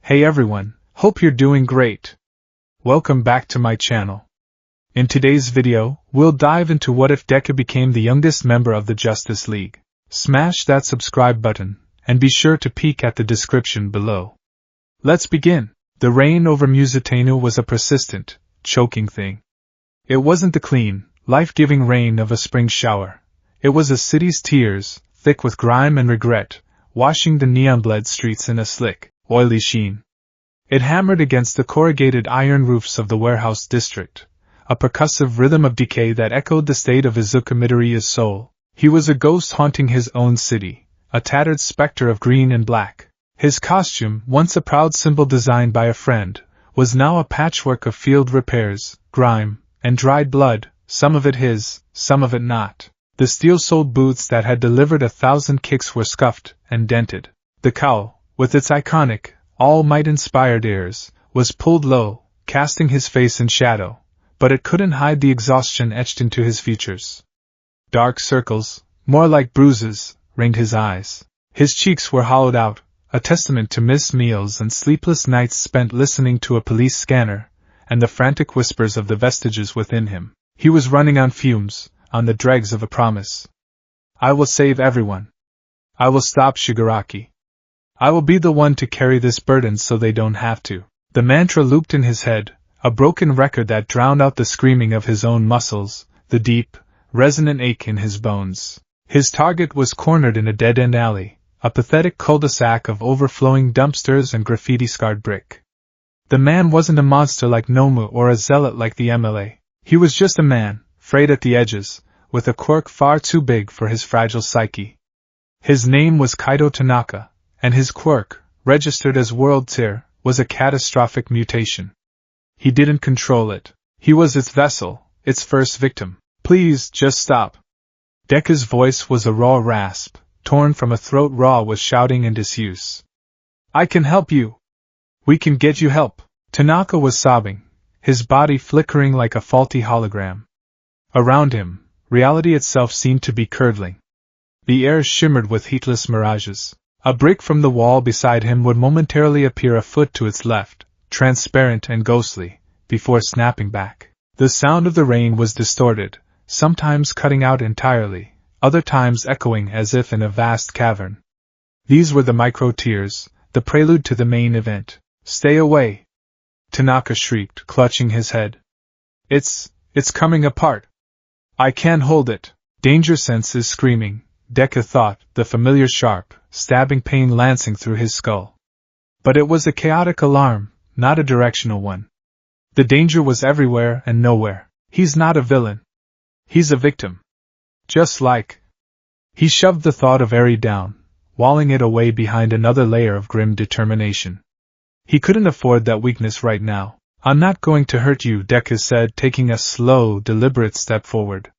Hey everyone, hope you're doing great. Welcome back to my channel. In today's video, we'll dive into what if Deku became the youngest member of the Justice League. Smash that subscribe button, and be sure to peek at the description below. Let's begin. The reign over Musitanu was a persistent, choking thing. It wasn't the clean, life-giving rain of a spring shower. It was a city's tears, thick with grime and regret, washing the neon-bled streets in a slick, oily sheen. It hammered against the corrugated iron roofs of the warehouse district, a percussive rhythm of decay that echoed the state of Izuku Midoriya's soul. He was a ghost haunting his own city, a tattered specter of green and black. His costume, once a proud symbol designed by a friend, was now a patchwork of field repairs, grime, and dried blood, some of it his, some of it not. The steel-soled boots that had delivered 1,000 kicks were scuffed and dented. The cowl, with its iconic, all-might-inspired airs, was pulled low, casting his face in shadow, but it couldn't hide the exhaustion etched into his features. Dark circles, more like bruises, ringed his eyes. His cheeks were hollowed out, a testament to missed meals and sleepless nights spent listening to a police scanner, and the frantic whispers of the vestiges within him. He was running on fumes, on the dregs of a promise. I will save everyone. I will stop Shigaraki. I will be the one to carry this burden so they don't have to. The mantra looped in his head, a broken record that drowned out the screaming of his own muscles, the deep, resonant ache in his bones. His target was cornered in a dead-end alley, a pathetic cul-de-sac of overflowing dumpsters and graffiti-scarred brick. The man wasn't a monster like Nomu or a zealot like the MLA. He was just a man, frayed at the edges, with a quirk far too big for his fragile psyche. His name was Kaido Tanaka, and his quirk, registered as World Tier, was a catastrophic mutation. He didn't control it. He was its vessel, its first victim. Please, just stop. Deku's voice was a raw rasp, torn from a throat raw with shouting and disuse. I can help you. We can get you help. Tanaka was sobbing, his body flickering like a faulty hologram. Around him, reality itself seemed to be curdling. The air shimmered with heatless mirages. A brick from the wall beside him would momentarily appear a foot to its left, transparent and ghostly, before snapping back. The sound of the rain was distorted, sometimes cutting out entirely, other times echoing as if in a vast cavern. These were the micro-tears, the prelude to the main event. Stay away! Tanaka shrieked, clutching his head. It's coming apart. I can't hold it. Danger sense is screaming, Deku thought, the familiar sharp, stabbing pain lancing through his skull. But it was a chaotic alarm, not a directional one. The danger was everywhere and nowhere. He's not a villain. He's a victim. Just like. He shoved the thought of Eri down, walling it away behind another layer of grim determination. He couldn't afford that weakness right now. I'm not going to hurt you, Deku said, taking a slow, deliberate step forward.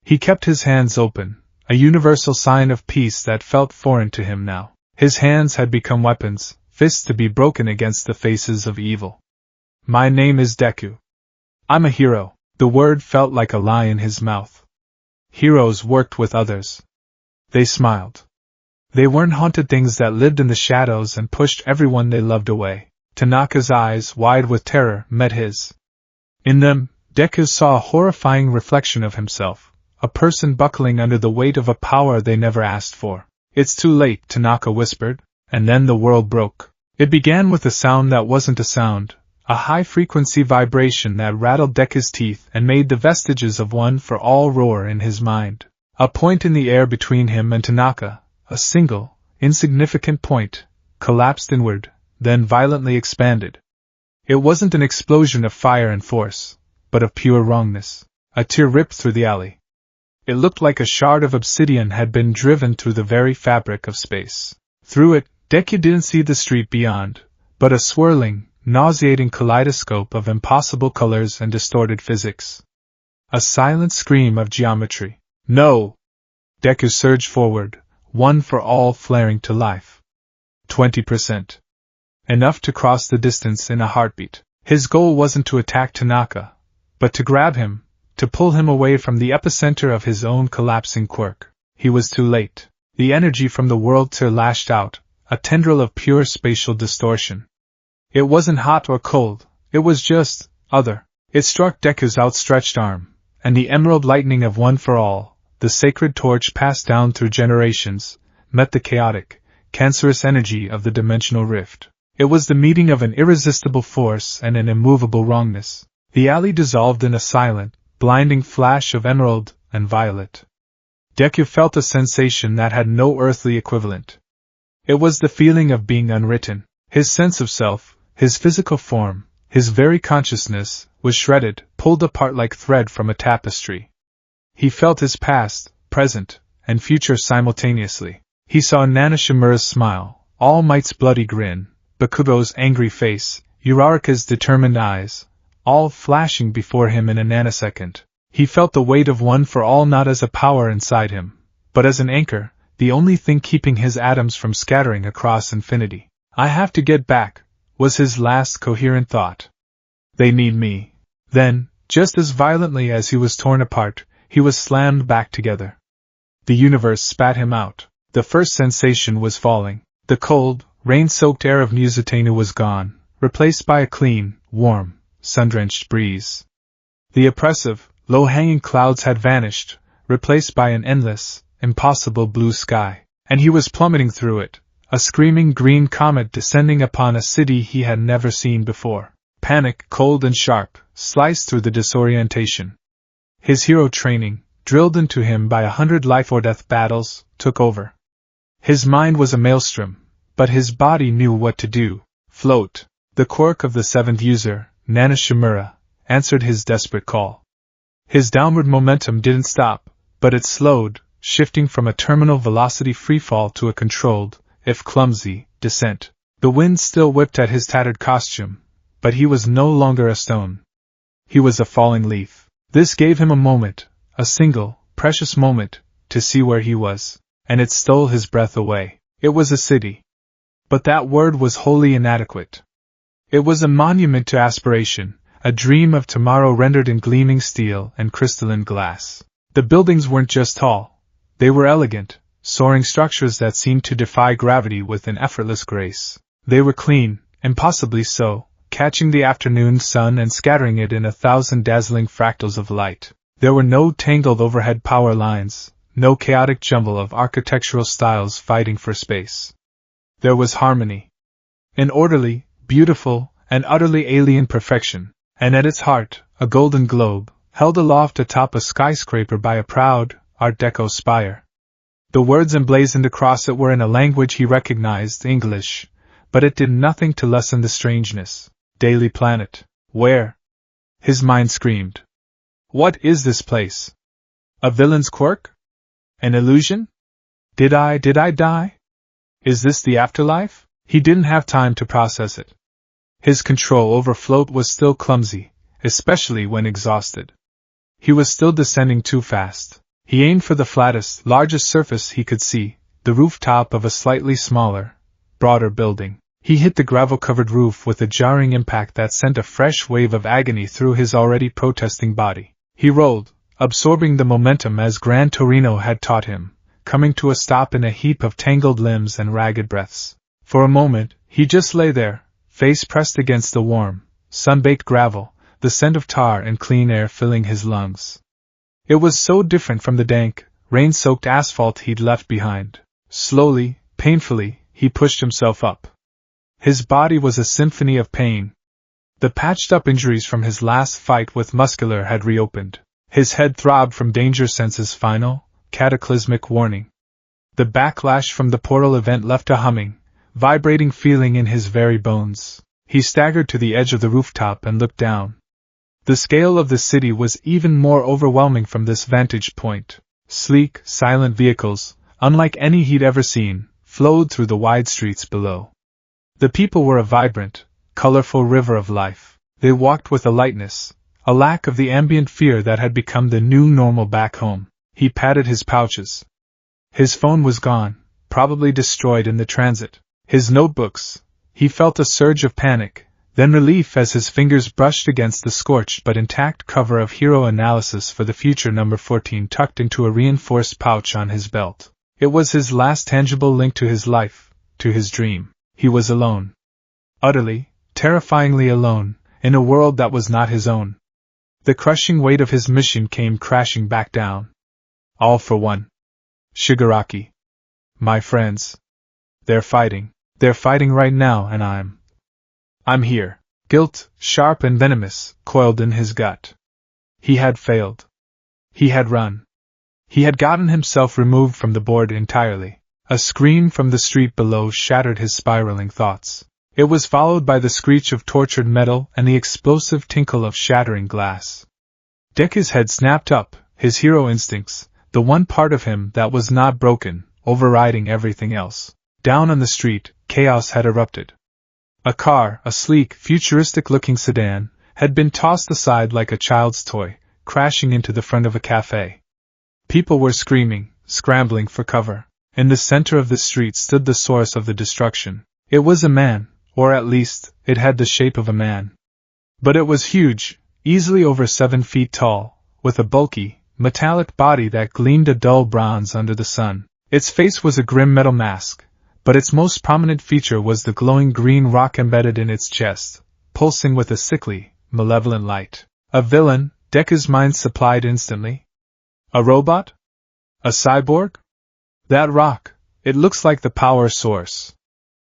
He kept his hands open, a universal sign of peace that felt foreign to him now. His hands had become weapons, fists to be broken against the faces of evil. My name is Deku. I'm a hero. The word felt like a lie in his mouth. Heroes worked with others. They smiled. They weren't haunted things that lived in the shadows and pushed everyone they loved away. Tanaka's eyes, wide with terror, met his. In them, Deku saw a horrifying reflection of himself, a person buckling under the weight of a power they never asked for. It's too late, Tanaka whispered, and then the world broke. It began with a sound that wasn't a sound, a high-frequency vibration that rattled Deku's teeth and made the vestiges of one for all roar in his mind. A point in the air between him and Tanaka, a single, insignificant point, collapsed inward, then violently expanded. It wasn't an explosion of fire and force, but of pure wrongness. A tear ripped through the alley. It looked like a shard of obsidian had been driven through the very fabric of space. Through it, Deku didn't see the street beyond, but a swirling, nauseating kaleidoscope of impossible colors and distorted physics. A silent scream of geometry. No! Deku surged forward, one for all flaring to life. 20%. Enough to cross the distance in a heartbeat. His goal wasn't to attack Tanaka, but to grab him, to pull him away from the epicenter of his own collapsing quirk. He was too late. The energy from the World Tier lashed out, a tendril of pure spatial distortion. It wasn't hot or cold, it was just other. It struck Deku's outstretched arm, and the emerald lightning of One for All, the sacred torch passed down through generations, met the chaotic, cancerous energy of the dimensional rift. It was the meeting of an irresistible force and an immovable wrongness. The alley dissolved in a silent, blinding flash of emerald and violet. Deku felt a sensation that had no earthly equivalent. It was the feeling of being unwritten. His sense of self, his physical form, his very consciousness, was shredded, pulled apart like thread from a tapestry. He felt his past, present, and future simultaneously. He saw Nanashimura's smile, All Might's bloody grin, Bakugo's angry face, Uraraka's determined eyes, all flashing before him in a nanosecond. He felt the weight of One for All not as a power inside him, but as an anchor, the only thing keeping his atoms from scattering across infinity. I have to get back, was his last coherent thought. They need me. Then, just as violently as he was torn apart, he was slammed back together. The universe spat him out. The first sensation was falling. The cold, rain-soaked air of Nuzutenu was gone, replaced by a clean, warm, sun-drenched breeze. The oppressive, low-hanging clouds had vanished, replaced by an endless, impossible blue sky, and he was plummeting through it, a screaming green comet descending upon a city he had never seen before. Panic, cold and sharp, sliced through the disorientation. His hero training, drilled into him by 100 life-or-death battles, took over. His mind was a maelstrom, but his body knew what to do. Float. The quirk of the seventh user, Nanashimura, answered his desperate call. His downward momentum didn't stop, but it slowed, shifting from a terminal velocity freefall to a controlled, if clumsy, descent. The wind still whipped at his tattered costume, but he was no longer a stone. He was a falling leaf. This gave him a moment, a single, precious moment, to see where he was, and it stole his breath away. It was a city. But that word was wholly inadequate. It was a monument to aspiration, a dream of tomorrow rendered in gleaming steel and crystalline glass. The buildings weren't just tall, they were elegant, soaring structures that seemed to defy gravity with an effortless grace. They were clean, impossibly so, catching the afternoon sun and scattering it in 1,000 dazzling fractals of light. There were no tangled overhead power lines, no chaotic jumble of architectural styles fighting for space. There was harmony. An orderly, beautiful, and utterly alien perfection, and at its heart, a golden globe, held aloft atop a skyscraper by a proud, Art Deco spire. The words emblazoned across it were in a language he recognized, English, but it did nothing to lessen the strangeness. Daily Planet. Where? His mind screamed. What is this place? A villain's quirk? An illusion? Did I die? Is this the afterlife? He didn't have time to process it. His control over float was still clumsy, especially when exhausted. He was still descending too fast. He aimed for the flattest, largest surface he could see, the rooftop of a slightly smaller, broader building. He hit the gravel-covered roof with a jarring impact that sent a fresh wave of agony through his already protesting body. He rolled, absorbing the momentum as Gran Torino had taught him, coming to a stop in a heap of tangled limbs and ragged breaths. For a moment, he just lay there, face pressed against the warm, sun-baked gravel, the scent of tar and clean air filling his lungs. It was so different from the dank, rain-soaked asphalt he'd left behind. Slowly, painfully, he pushed himself up. His body was a symphony of pain. The patched-up injuries from his last fight with Muscular had reopened. His head throbbed from danger sense's final, cataclysmic warning. The backlash from the portal event left a humming, vibrating feeling in his very bones. He staggered to the edge of the rooftop and looked down. The scale of the city was even more overwhelming from this vantage point. Sleek, silent vehicles, unlike any he'd ever seen, flowed through the wide streets below. The people were a vibrant, colorful river of life. They walked with a lightness, a lack of the ambient fear that had become the new normal back home. He patted his pouches. His phone was gone, probably destroyed in the transit. His notebooks. He felt a surge of panic, then relief as his fingers brushed against the scorched but intact cover of Hero Analysis for the Future number 14 tucked into a reinforced pouch on his belt. It was his last tangible link to his life, to his dream. He was alone. Utterly, terrifyingly alone, in a world that was not his own. The crushing weight of his mission came crashing back down. All for one. Shigaraki. My friends. They're fighting. They're fighting right now, and I'm here. Guilt, sharp and venomous, coiled in his gut. He had failed. He had run. He had gotten himself removed from the board entirely. A scream from the street below shattered his spiraling thoughts. It was followed by the screech of tortured metal and the explosive tinkle of shattering glass. Deku's head snapped up, his hero instincts, the one part of him that was not broken, overriding everything else. Down on the street, chaos had erupted. A car, a sleek, futuristic-looking sedan, had been tossed aside like a child's toy, crashing into the front of a cafe. People were screaming, scrambling for cover. In the center of the street stood the source of the destruction. It was a man, or at least, it had the shape of a man. But it was huge, easily over 7 feet tall, with a bulky, metallic body that gleamed a dull bronze under the sun. Its face was a grim metal mask, but its most prominent feature was the glowing green rock embedded in its chest, pulsing with a sickly, malevolent light. A villain, Deku's mind supplied instantly. A robot? A cyborg? That rock, it looks like the power source.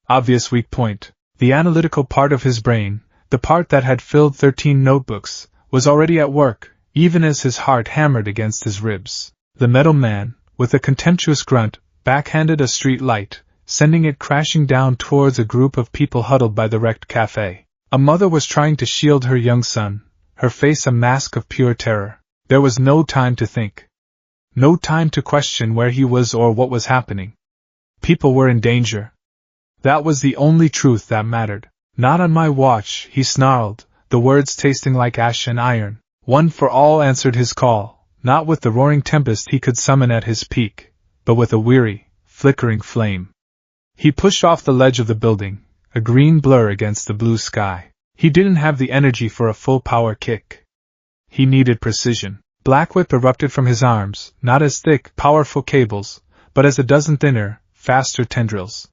Obvious weak point. The analytical part of his brain, the part that had filled 13 notebooks, was already at work, even as his heart hammered against his ribs. The metal man, with a contemptuous grunt, backhanded a street light, sending it crashing down towards a group of people huddled by the wrecked cafe. A mother was trying to shield her young son, her face a mask of pure terror. There was no time to think. No time to question where he was or what was happening. People were in danger. That was the only truth that mattered. Not on my watch, he snarled, the words tasting like ash and iron. One for all answered his call, not with the roaring tempest he could summon at his peak, but with a weary, flickering flame. He pushed off the ledge of the building, a green blur against the blue sky. He didn't have the energy for a full power kick. He needed precision. Black whip erupted from his arms, not as thick, powerful cables, but as a dozen thinner, faster tendrils.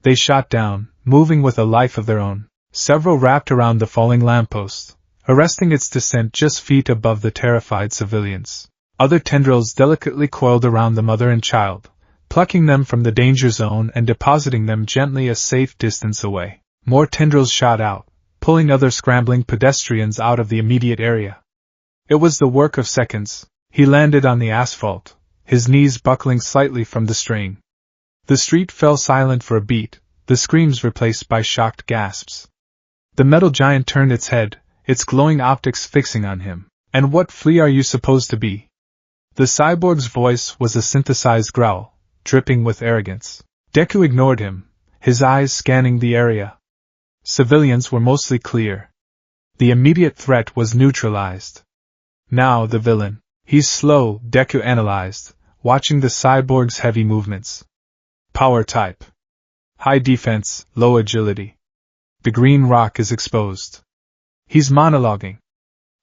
They shot down, moving with a life of their own. Several wrapped around the falling lamppost, arresting its descent just feet above the terrified civilians. Other tendrils delicately coiled around the mother and child, plucking them from the danger zone and depositing them gently a safe distance away. More tendrils shot out, pulling other scrambling pedestrians out of the immediate area. It was the work of seconds. He landed on the asphalt, his knees buckling slightly from the strain. The street fell silent for a beat, the screams replaced by shocked gasps. The metal giant turned its head, its glowing optics fixing on him. And what flea are you supposed to be? The cyborg's voice was a synthesized growl, dripping with arrogance. Deku ignored him, his eyes scanning the area. Civilians were mostly clear. The immediate threat was neutralized. Now the villain. He's slow, Deku analyzed, watching the cyborg's heavy movements. Power type. High defense, low agility. The green rock is exposed. He's monologuing.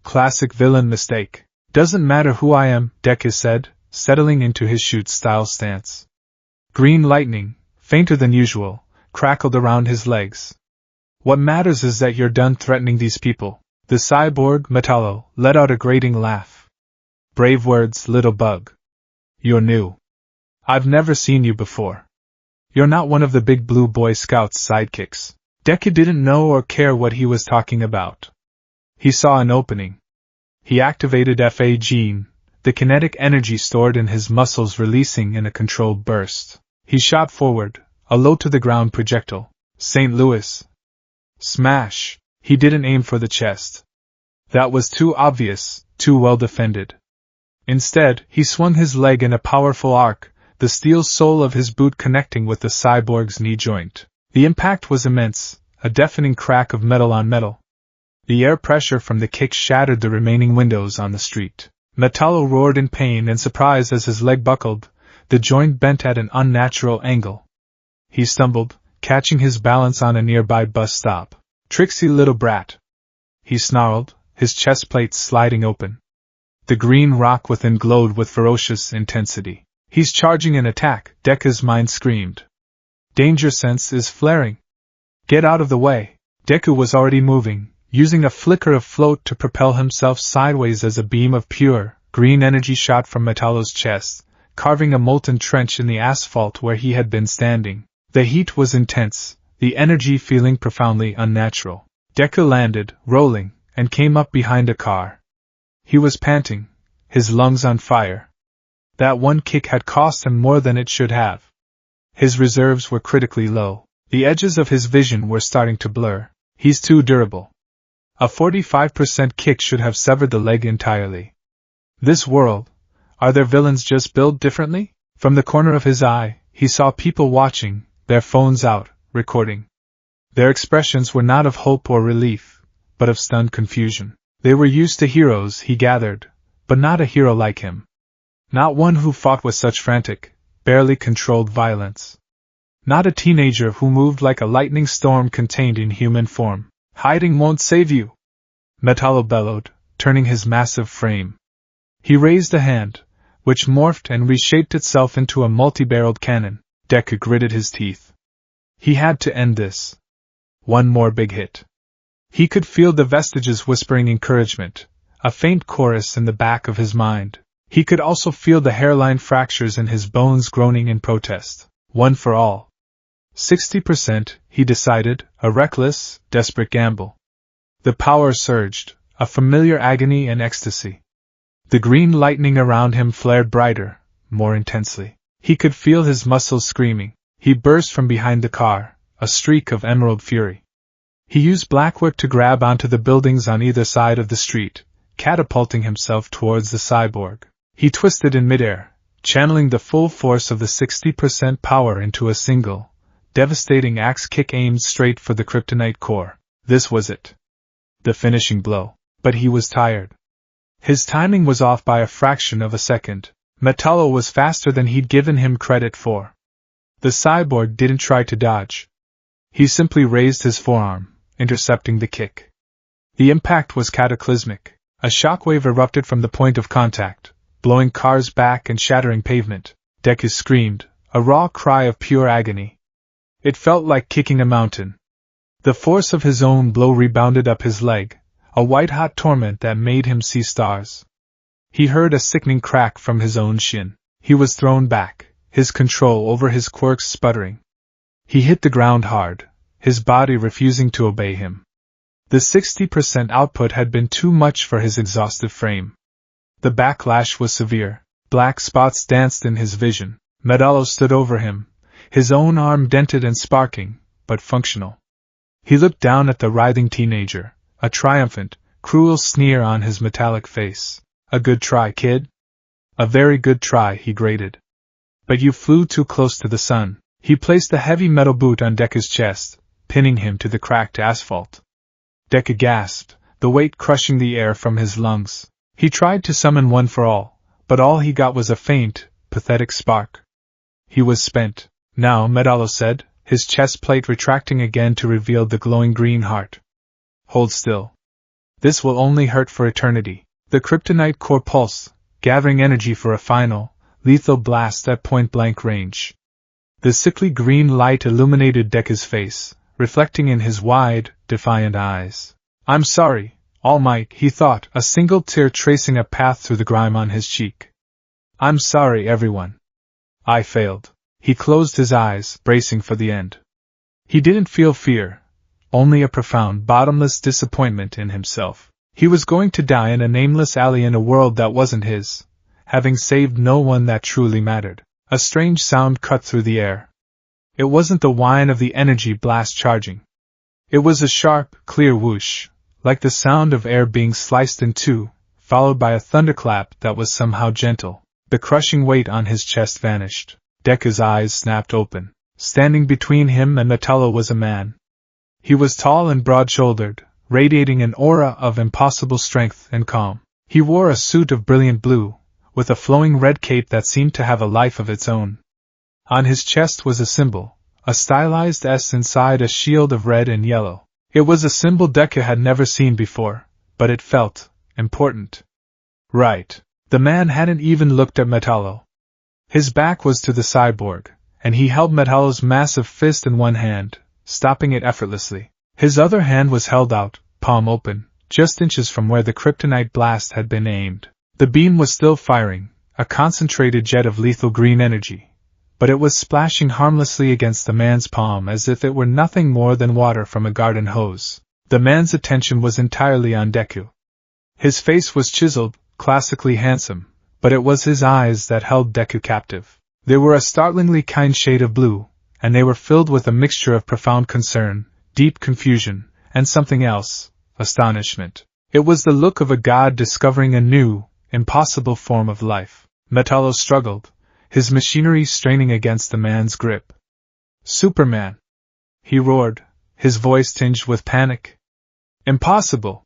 Classic villain mistake. Doesn't matter who I am, Deku said, settling into his shoot-style stance. Green lightning, fainter than usual, crackled around his legs. What matters is that you're done threatening these people. The cyborg, Metallo, let out a grating laugh. Brave words, little bug. You're new. I've never seen you before. You're not one of the big blue Boy Scouts' sidekicks. Deku didn't know or care what he was talking about. He saw an opening. He activated FA gene, the kinetic energy stored in his muscles releasing in a controlled burst. He shot forward, a low-to-the-ground projectile. St. Louis. Smash! He didn't aim for the chest. That was too obvious, too well defended. Instead, he swung his leg in a powerful arc, the steel sole of his boot connecting with the cyborg's knee joint. The impact was immense, a deafening crack of metal on metal. The air pressure from the kick shattered the remaining windows on the street. Metallo roared in pain and surprise as his leg buckled, the joint bent at an unnatural angle. He stumbled, catching his balance on a nearby bus stop. Tricksy little brat. He snarled, his chest plates sliding open. The green rock within glowed with ferocious intensity. He's charging an attack, Deku's mind screamed. Danger sense is flaring. Get out of the way. Deku was already moving, using a flicker of float to propel himself sideways as a beam of pure, green energy shot from Metallo's chest, carving a molten trench in the asphalt where he had been standing. The heat was intense, the energy feeling profoundly unnatural. Deku landed, rolling, and came up behind a car. He was panting, his lungs on fire. That one kick had cost him more than it should have. His reserves were critically low. The edges of his vision were starting to blur. He's too durable. A 45% kick should have severed the leg entirely. This world, are there villains just built differently? From the corner of his eye, he saw people watching, their phones out, recording. Their expressions were not of hope or relief, but of stunned confusion. They were used to heroes, he gathered, but not a hero like him. Not one who fought with such frantic, barely controlled violence. Not a teenager who moved like a lightning storm contained in human form. Hiding won't save you, Metallo bellowed, turning his massive frame. He raised a hand, which morphed and reshaped itself into a multi-barreled cannon. Deku gritted his teeth. He had to end this. One more big hit. He could feel the vestiges whispering encouragement, a faint chorus in the back of his mind. He could also feel the hairline fractures in his bones groaning in protest. One for all. 60%, he decided, a reckless, desperate gamble. The power surged, a familiar agony and ecstasy. The green lightning around him flared brighter, more intensely. He could feel his muscles screaming. He burst from behind the car, a streak of emerald fury. He used Blackwood to grab onto the buildings on either side of the street, catapulting himself towards the cyborg. He twisted in midair, channeling the full force of the 60% power into a single, devastating axe kick aimed straight for the kryptonite core. This was it. The finishing blow. But he was tired. His timing was off by a fraction of a second. Metallo was faster than he'd given him credit for. The cyborg didn't try to dodge. He simply raised his forearm, intercepting the kick. The impact was cataclysmic. A shockwave erupted from the point of contact, blowing cars back and shattering pavement. Deku screamed, a raw cry of pure agony. It felt like kicking a mountain. The force of his own blow rebounded up his leg, a white-hot torment that made him see stars. He heard a sickening crack from his own shin. He was thrown back, his control over his quirks sputtering. He hit the ground hard, his body refusing to obey him. The 60% output had been too much for his exhausted frame. The backlash was severe. Black spots danced in his vision. Metallo stood over him, his own arm dented and sparking, but functional. He looked down at the writhing teenager, a triumphant, cruel sneer on his metallic face. A good try, kid. A very good try, he grated. But you flew too close to the sun. He placed the heavy metal boot on Deku's chest, pinning him to the cracked asphalt. Deku gasped, the weight crushing the air from his lungs. He tried to summon one for all, but all he got was a faint, pathetic spark. He was spent. Now, Metallo said, his chest plate retracting again to reveal the glowing green heart. Hold still. This will only hurt for eternity. The kryptonite core pulsed, gathering energy for a final, lethal blast at point-blank range. The sickly green light illuminated Deku's face, reflecting in his wide, defiant eyes. I'm sorry, All Might, he thought, a single tear tracing a path through the grime on his cheek. I'm sorry, everyone. I failed. He closed his eyes, bracing for the end. He didn't feel fear, only a profound, bottomless disappointment in himself. He was going to die in a nameless alley in a world that wasn't his, having saved no one that truly mattered. A strange sound cut through the air. It wasn't the whine of the energy blast charging. It was a sharp, clear whoosh, like the sound of air being sliced in two, followed by a thunderclap that was somehow gentle. The crushing weight on his chest vanished. Deku's eyes snapped open. Standing between him and Metallo was a man. He was tall and broad-shouldered, radiating an aura of impossible strength and calm. He wore a suit of brilliant blue, with a flowing red cape that seemed to have a life of its own. On his chest was a symbol, a stylized S inside a shield of red and yellow. It was a symbol Deku had never seen before, but it felt important. Right. The man hadn't even looked at Metallo. His back was to the cyborg, and he held Metallo's massive fist in one hand, stopping it effortlessly. His other hand was held out, palm open, just inches from where the kryptonite blast had been aimed. The beam was still firing, a concentrated jet of lethal green energy, but it was splashing harmlessly against the man's palm as if it were nothing more than water from a garden hose. The man's attention was entirely on Deku. His face was chiseled, classically handsome, but it was his eyes that held Deku captive. They were a startlingly kind shade of blue, and they were filled with a mixture of profound concern, deep confusion, and something else, astonishment. It was the look of a god discovering a new, impossible form of life. Metallo struggled, his machinery straining against the man's grip. "Superman!" he roared, his voice tinged with panic. "Impossible!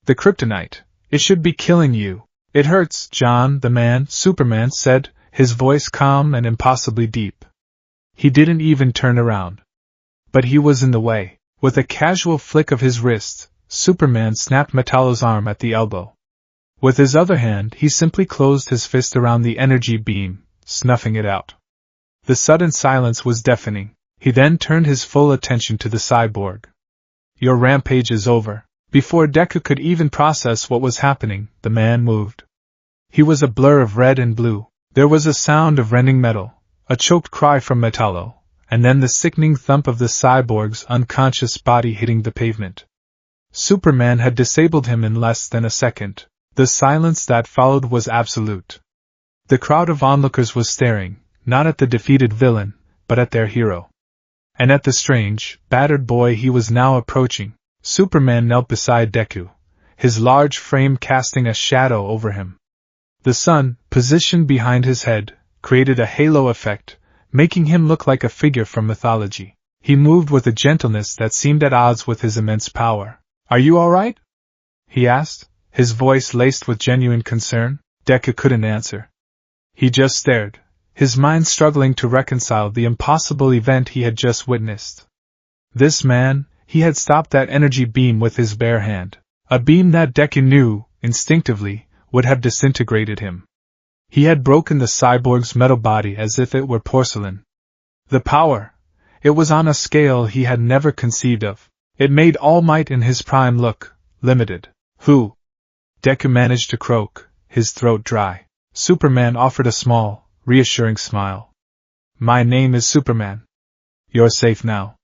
The kryptonite, it should be killing you." "It hurts, John," the man, Superman, said, his voice calm and impossibly deep. He didn't even turn around. But he was in the way. With a casual flick of his wrist, Superman snapped Metallo's arm at the elbow. With his other hand, he simply closed his fist around the energy beam, snuffing it out. The sudden silence was deafening. He then turned his full attention to the cyborg. "Your rampage is over." Before Deku could even process what was happening, the man moved. He was a blur of red and blue. There was a sound of rending metal, a choked cry from Metallo, and then the sickening thump of the cyborg's unconscious body hitting the pavement. Superman had disabled him in less than a second. The silence that followed was absolute. The crowd of onlookers was staring, not at the defeated villain, but at their hero. And at the strange, battered boy he was now approaching. Superman knelt beside Deku, his large frame casting a shadow over him. The sun, positioned behind his head, created a halo effect, making him look like a figure from mythology. He moved with a gentleness that seemed at odds with his immense power. "Are you all right?" he asked, his voice laced with genuine concern. Deku couldn't answer. He just stared, his mind struggling to reconcile the impossible event he had just witnessed. This man, he had stopped that energy beam with his bare hand. A beam that Deku knew, instinctively, would have disintegrated him. He had broken the cyborg's metal body as if it were porcelain. The power, it was on a scale he had never conceived of. It made All Might in his prime look limited. "Who?" Deku managed to croak, his throat dry. Superman offered a small, reassuring smile. "My name is Superman. You're safe now."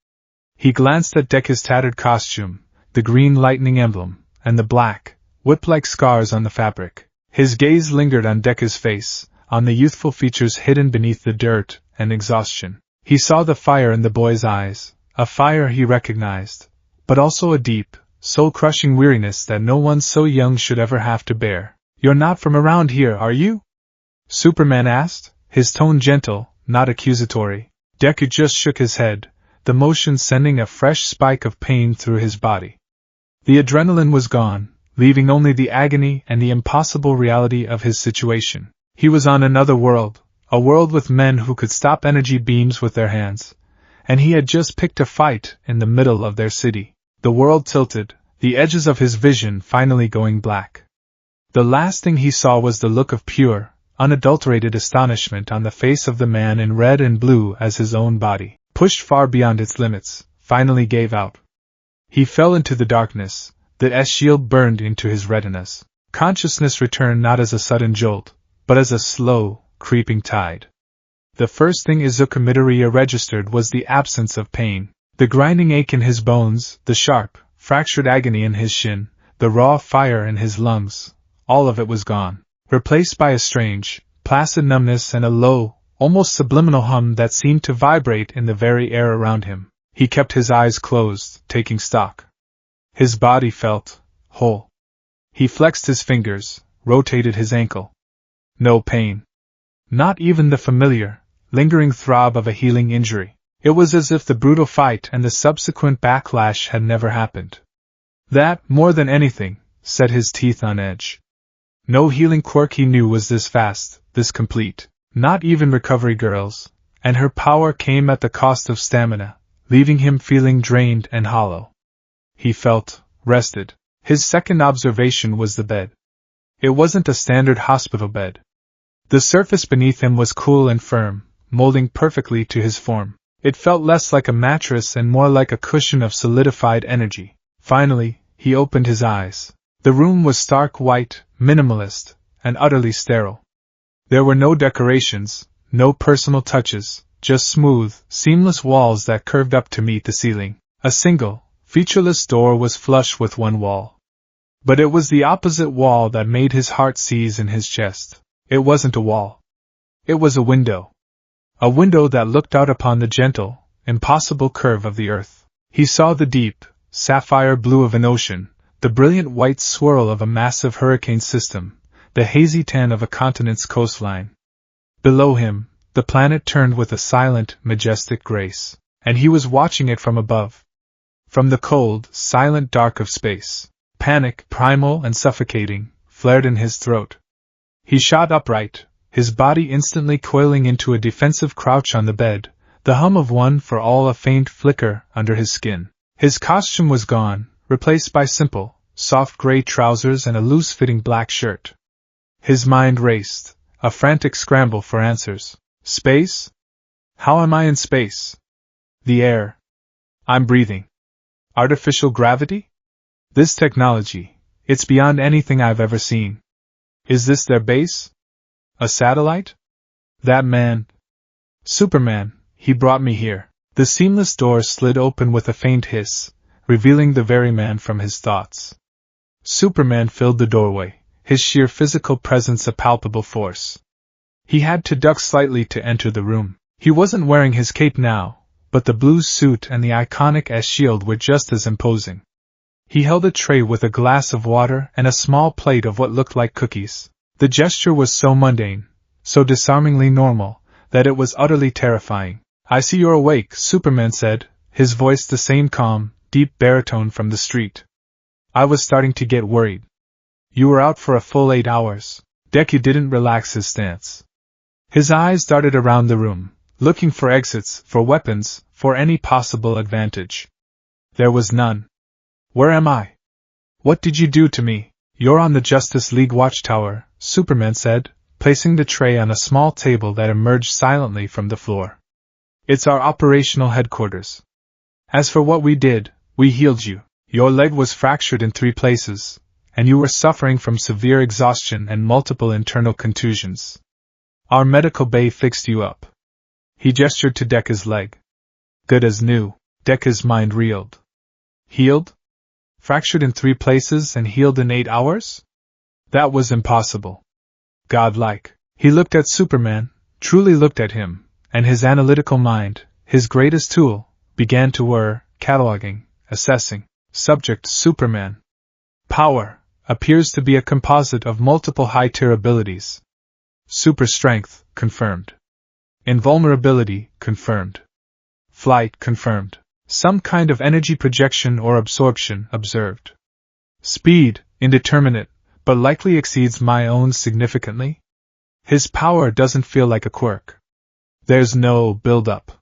He glanced at Deku's tattered costume, the green lightning emblem, and the black, whip-like scars on the fabric. His gaze lingered on Deku's face, on the youthful features hidden beneath the dirt and exhaustion. He saw the fire in the boy's eyes, a fire he recognized, but also a deep, soul-crushing weariness that no one so young should ever have to bear. "You're not from around here, are you?" Superman asked, his tone gentle, not accusatory. Deku just shook his head, the motion sending a fresh spike of pain through his body. The adrenaline was gone, leaving only the agony and the impossible reality of his situation. He was on another world, a world with men who could stop energy beams with their hands, and he had just picked a fight in the middle of their city. The world tilted, the edges of his vision finally going black. The last thing he saw was the look of pure, unadulterated astonishment on the face of the man in red and blue as his own body, pushed far beyond its limits, finally gave out. He fell into the darkness, the S-shield burned into his retinas. Consciousness returned not as a sudden jolt, but as a slow, creeping tide. The first thing Izuku Midoriya registered was the absence of pain. The grinding ache in his bones, the sharp, fractured agony in his shin, the raw fire in his lungs, all of it was gone, replaced by a strange, placid numbness and a low, almost subliminal hum that seemed to vibrate in the very air around him. He kept his eyes closed, taking stock. His body felt whole. He flexed his fingers, rotated his ankle. No pain. Not even the familiar, lingering throb of a healing injury. It was as if the brutal fight and the subsequent backlash had never happened. That, more than anything, set his teeth on edge. No healing quirk he knew was this fast, this complete. Not even recovery girls, and her power came at the cost of stamina, leaving him feeling drained and hollow. He felt rested. His second observation was the bed. It wasn't a standard hospital bed. The surface beneath him was cool and firm, molding perfectly to his form. It felt less like a mattress and more like a cushion of solidified energy. Finally, he opened his eyes. The room was stark white, minimalist, and utterly sterile. There were no decorations, no personal touches, just smooth, seamless walls that curved up to meet the ceiling. A single, featureless door was flush with one wall. But it was the opposite wall that made his heart seize in his chest. It wasn't a wall. It was a window. A window that looked out upon the gentle, impossible curve of the earth. He saw the deep, sapphire blue of an ocean, the brilliant white swirl of a massive hurricane system, the hazy tan of a continent's coastline. Below him, the planet turned with a silent, majestic grace, and he was watching it from above. From the cold, silent dark of space, panic, primal and suffocating, flared in his throat. He shot upright, his body instantly coiling into a defensive crouch on the bed, the hum of one for all a faint flicker under his skin. His costume was gone, replaced by simple, soft gray trousers and a loose-fitting black shirt. His mind raced, a frantic scramble for answers. Space? How am I in space? The air. I'm breathing. Artificial gravity? This technology, it's beyond anything I've ever seen. Is this their base? A satellite? That man. Superman, he brought me here. The seamless door slid open with a faint hiss, revealing the very man from his thoughts. Superman filled the doorway, his sheer physical presence a palpable force. He had to duck slightly to enter the room. He wasn't wearing his cape now, but the blue suit and the iconic S-shield were just as imposing. He held a tray with a glass of water and a small plate of what looked like cookies. The gesture was so mundane, so disarmingly normal, that it was utterly terrifying. I see you're awake, Superman said, his voice the same calm, deep baritone from the street. I was starting to get worried. You were out for a full 8 hours. Deku didn't relax his stance. His eyes darted around the room, looking for exits, for weapons, for any possible advantage. There was none. Where am I? What did you do to me? You're on the Justice League Watchtower, Superman said, placing the tray on a small table that emerged silently from the floor. It's our operational headquarters. As for what we did, we healed you. Your leg was fractured in 3 places, and you were suffering from severe exhaustion and multiple internal contusions. Our medical bay fixed you up. He gestured to Deku's leg. Good as new. Deku's mind reeled. Healed? Fractured in 3 places and healed in 8 hours? That was impossible. Godlike. He looked at Superman, truly looked at him, and his analytical mind, his greatest tool, began to whir, cataloging, assessing. Subject: Superman. Power appears to be a composite of multiple high-tier abilities. Super strength, confirmed. Invulnerability, confirmed. Flight, confirmed. Some kind of energy projection or absorption, observed. Speed, indeterminate, but likely exceeds my own significantly. His power doesn't feel like a quirk. There's no build-up.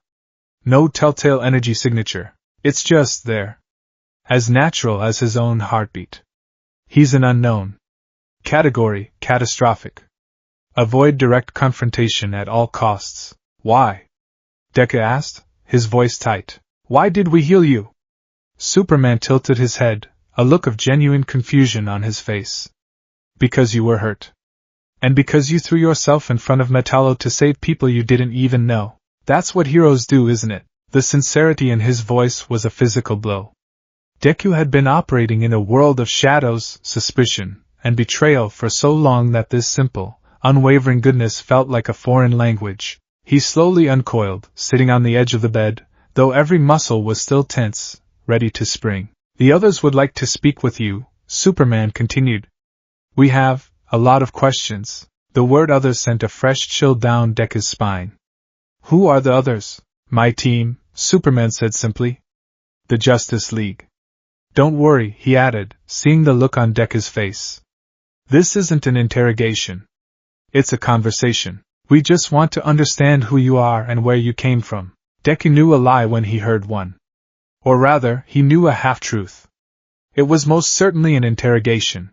No telltale energy signature. It's just there. As natural as his own heartbeat. He's an unknown. Category: catastrophic. Avoid direct confrontation at all costs. Why? Deku asked, his voice tight. Why did we heal you? Superman tilted his head, a look of genuine confusion on his face. Because you were hurt. And because you threw yourself in front of Metallo to save people you didn't even know. That's what heroes do, isn't it? The sincerity in his voice was a physical blow. Deku had been operating in a world of shadows, suspicion, and betrayal for so long that this simple, unwavering goodness felt like a foreign language. He slowly uncoiled, sitting on the edge of the bed, though every muscle was still tense, ready to spring. The others would like to speak with you, Superman continued. We have a lot of questions. The word others sent a fresh chill down Deku's spine. Who are the others? My team, Superman said simply. The Justice League. Don't worry, he added, seeing the look on Deku's face. This isn't an interrogation. It's a conversation. We just want to understand who you are and where you came from. Deku knew a lie when he heard one. Or rather, he knew a half-truth. It was most certainly an interrogation.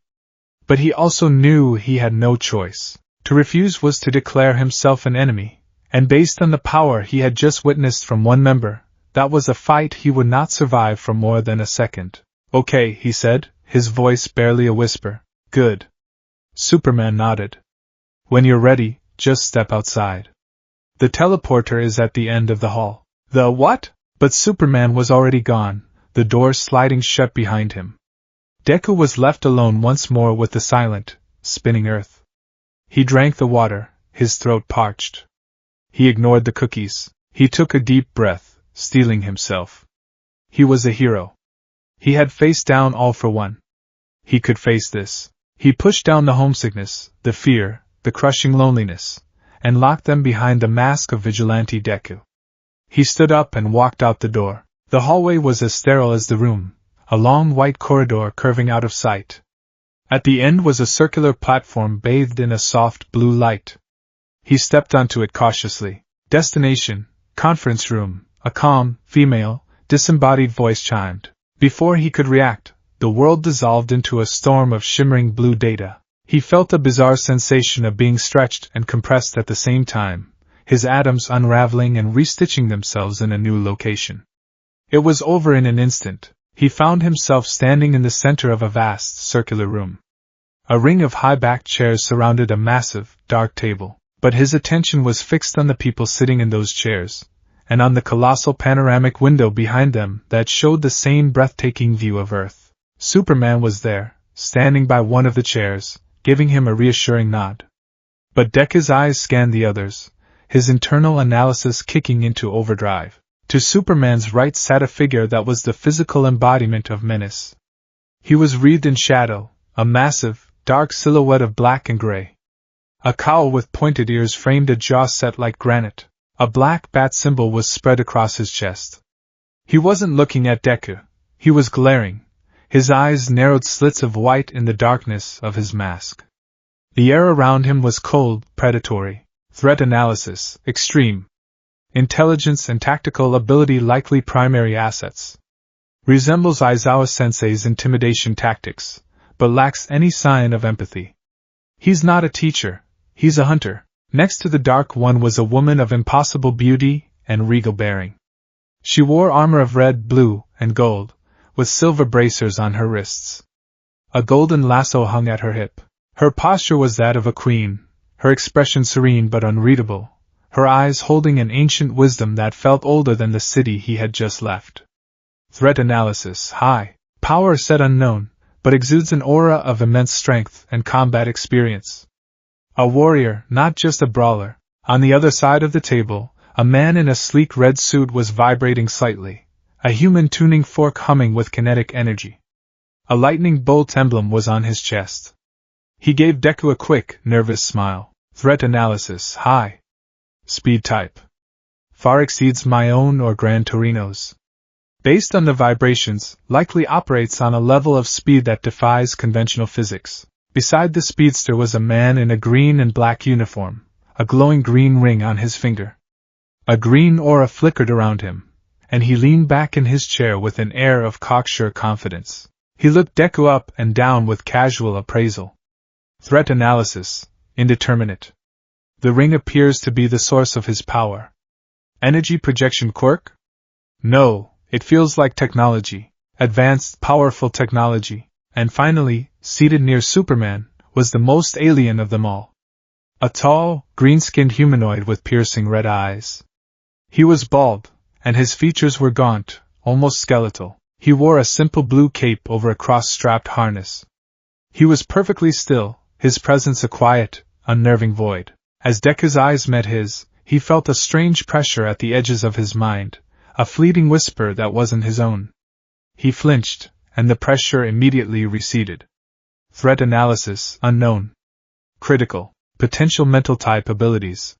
But he also knew he had no choice. To refuse was to declare himself an enemy, And based on the power he had just witnessed from one member, that was a fight he would not survive for more than a second. "Okay," he said, his voice barely a whisper. "Good." Superman nodded. "When you're ready, just step outside. The teleporter is at the end of the hall." "The what?" But Superman was already gone, the door sliding shut behind him. Deku was left alone once more with the silent, spinning earth. He drank the water, his throat parched. He ignored the cookies. He took a deep breath, steeling himself. He was a hero. He had faced down all for one. He could face this. He pushed down the homesickness, the fear, the crushing loneliness, and locked them behind the mask of vigilante Deku. He stood up and walked out the door. The hallway was as sterile as the room, a long white corridor curving out of sight. At the end was a circular platform bathed in a soft blue light. He stepped onto it cautiously. "Destination, conference room," a calm, female, disembodied voice chimed. Before he could react, the world dissolved into a storm of shimmering blue data. He felt a bizarre sensation of being stretched and compressed at the same time, his atoms unraveling and restitching themselves in a new location. It was over in an instant. He found himself standing in the center of a vast, circular room. A ring of high-backed chairs surrounded a massive, dark table, but his attention was fixed on the people sitting in those chairs, and on the colossal panoramic window behind them that showed the same breathtaking view of Earth. Superman was there, standing by one of the chairs, giving him a reassuring nod. But Deku's eyes scanned the others, his internal analysis kicking into overdrive. To Superman's right sat a figure that was the physical embodiment of menace. He was wreathed in shadow, a massive, dark silhouette of black and gray. A cowl with pointed ears framed a jaw set like granite. A black bat symbol was spread across his chest. He wasn't looking at Deku. He was glaring, his eyes narrowed slits of white in the darkness of his mask. The air around him was cold, predatory. Threat analysis, extreme. Intelligence and tactical ability likely primary assets. Resembles Aizawa-sensei's intimidation tactics, but lacks any sign of empathy. He's not a teacher, he's a hunter. Next to the Dark One was a woman of impossible beauty and regal bearing. She wore armor of red, blue, and gold, with silver bracers on her wrists. A golden lasso hung at her hip. Her posture was that of a queen, her expression serene but unreadable, her eyes holding an ancient wisdom that felt older than the city he had just left. Threat analysis, high. Power set unknown, but exudes an aura of immense strength and combat experience. A warrior, not just a brawler. On the other side of the table, a man in a sleek red suit was vibrating slightly, a human tuning fork humming with kinetic energy. A lightning bolt emblem was on his chest. He gave Deku a quick, nervous smile. Threat analysis, high. Speed type. Far exceeds my own or Gran Torino's. Based on the vibrations, likely operates on a level of speed that defies conventional physics. Beside the speedster was a man in a green and black uniform, a glowing green ring on his finger. A green aura flickered around him, and he leaned back in his chair with an air of cocksure confidence. He looked Deku up and down with casual appraisal. Threat analysis, indeterminate. The ring appears to be the source of his power. Energy projection quirk? No, it feels like technology. Advanced, powerful technology. And finally, seated near Superman, was the most alien of them all. A tall, green-skinned humanoid with piercing red eyes. He was bald, and his features were gaunt, almost skeletal. He wore a simple blue cape over a cross-strapped harness. He was perfectly still, his presence a quiet, unnerving void. As Deku's eyes met his, he felt a strange pressure at the edges of his mind, a fleeting whisper that wasn't his own. He flinched, and the pressure immediately receded. Threat analysis, unknown. Critical. Potential mental type abilities.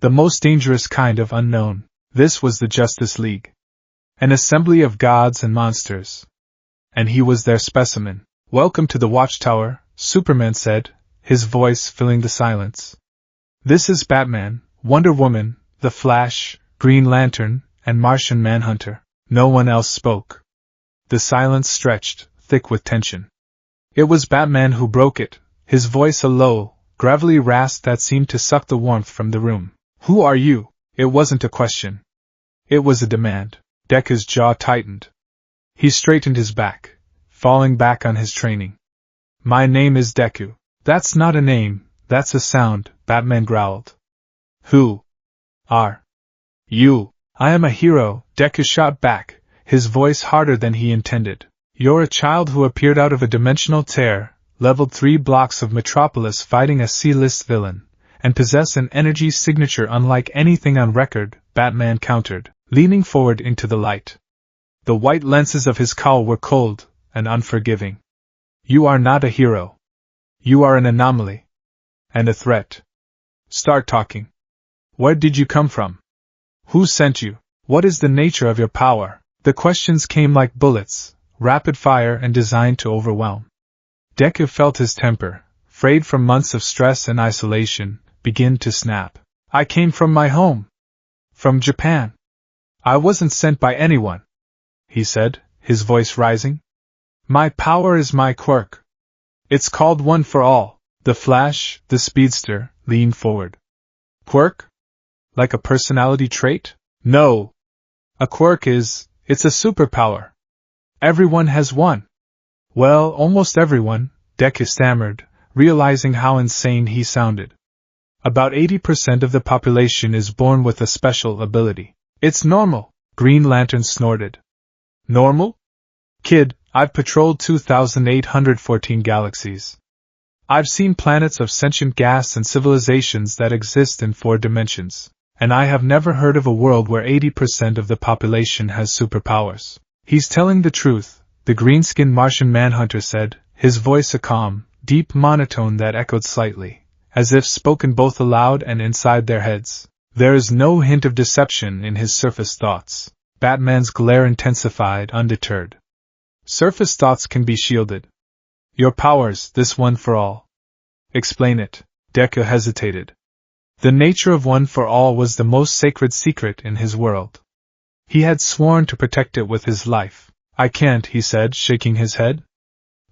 The most dangerous kind of unknown. This was the Justice League. An assembly of gods and monsters. And he was their specimen. Welcome to the Watchtower, Superman said, his voice filling the silence. This is Batman, Wonder Woman, The Flash, Green Lantern, and Martian Manhunter. No one else spoke. The silence stretched, thick with tension. It was Batman who broke it, his voice a low, gravelly rasp that seemed to suck the warmth from the room. Who are you? It wasn't a question. It was a demand. Deku's jaw tightened. He straightened his back, falling back on his training. My name is Deku. That's not a name, that's a sound, Batman growled. Who are you? I am a hero, Deku shot back, his voice harder than he intended. You're a child who appeared out of a dimensional tear, leveled 3 blocks of Metropolis fighting a C-list villain, and possess an energy signature unlike anything on record, Batman countered, leaning forward into the light. The white lenses of his cowl were cold and unforgiving. You are not a hero. You are an anomaly. And a threat. Start talking. Where did you come from? Who sent you? What is the nature of your power? The questions came like bullets, rapid fire and designed to overwhelm. Deku felt his temper, frayed from months of stress and isolation, begin to snap. I came from my home. From Japan. I wasn't sent by anyone, he said, his voice rising. My power is my quirk. It's called One for All. The Flash, the speedster, leaned forward. Quirk? Like a personality trait? No. A quirk it's a superpower. Everyone has one. Well, almost everyone, Deku stammered, realizing how insane he sounded. About 80% of the population is born with a special ability. It's normal, Green Lantern snorted. Normal? Kid, I've patrolled 2,814 galaxies. I've seen planets of sentient gas and civilizations that exist in 4 dimensions, and I have never heard of a world where 80% of the population has superpowers. He's telling the truth, the green-skinned Martian manhunter said, his voice a calm, deep monotone that echoed slightly, as if spoken both aloud and inside their heads. There is no hint of deception in his surface thoughts. Batman's glare intensified, undeterred. Surface thoughts can be shielded. Your powers, this One for All. Explain it. Deku hesitated. The nature of One for All was the most sacred secret in his world. He had sworn to protect it with his life. I can't, he said, shaking his head.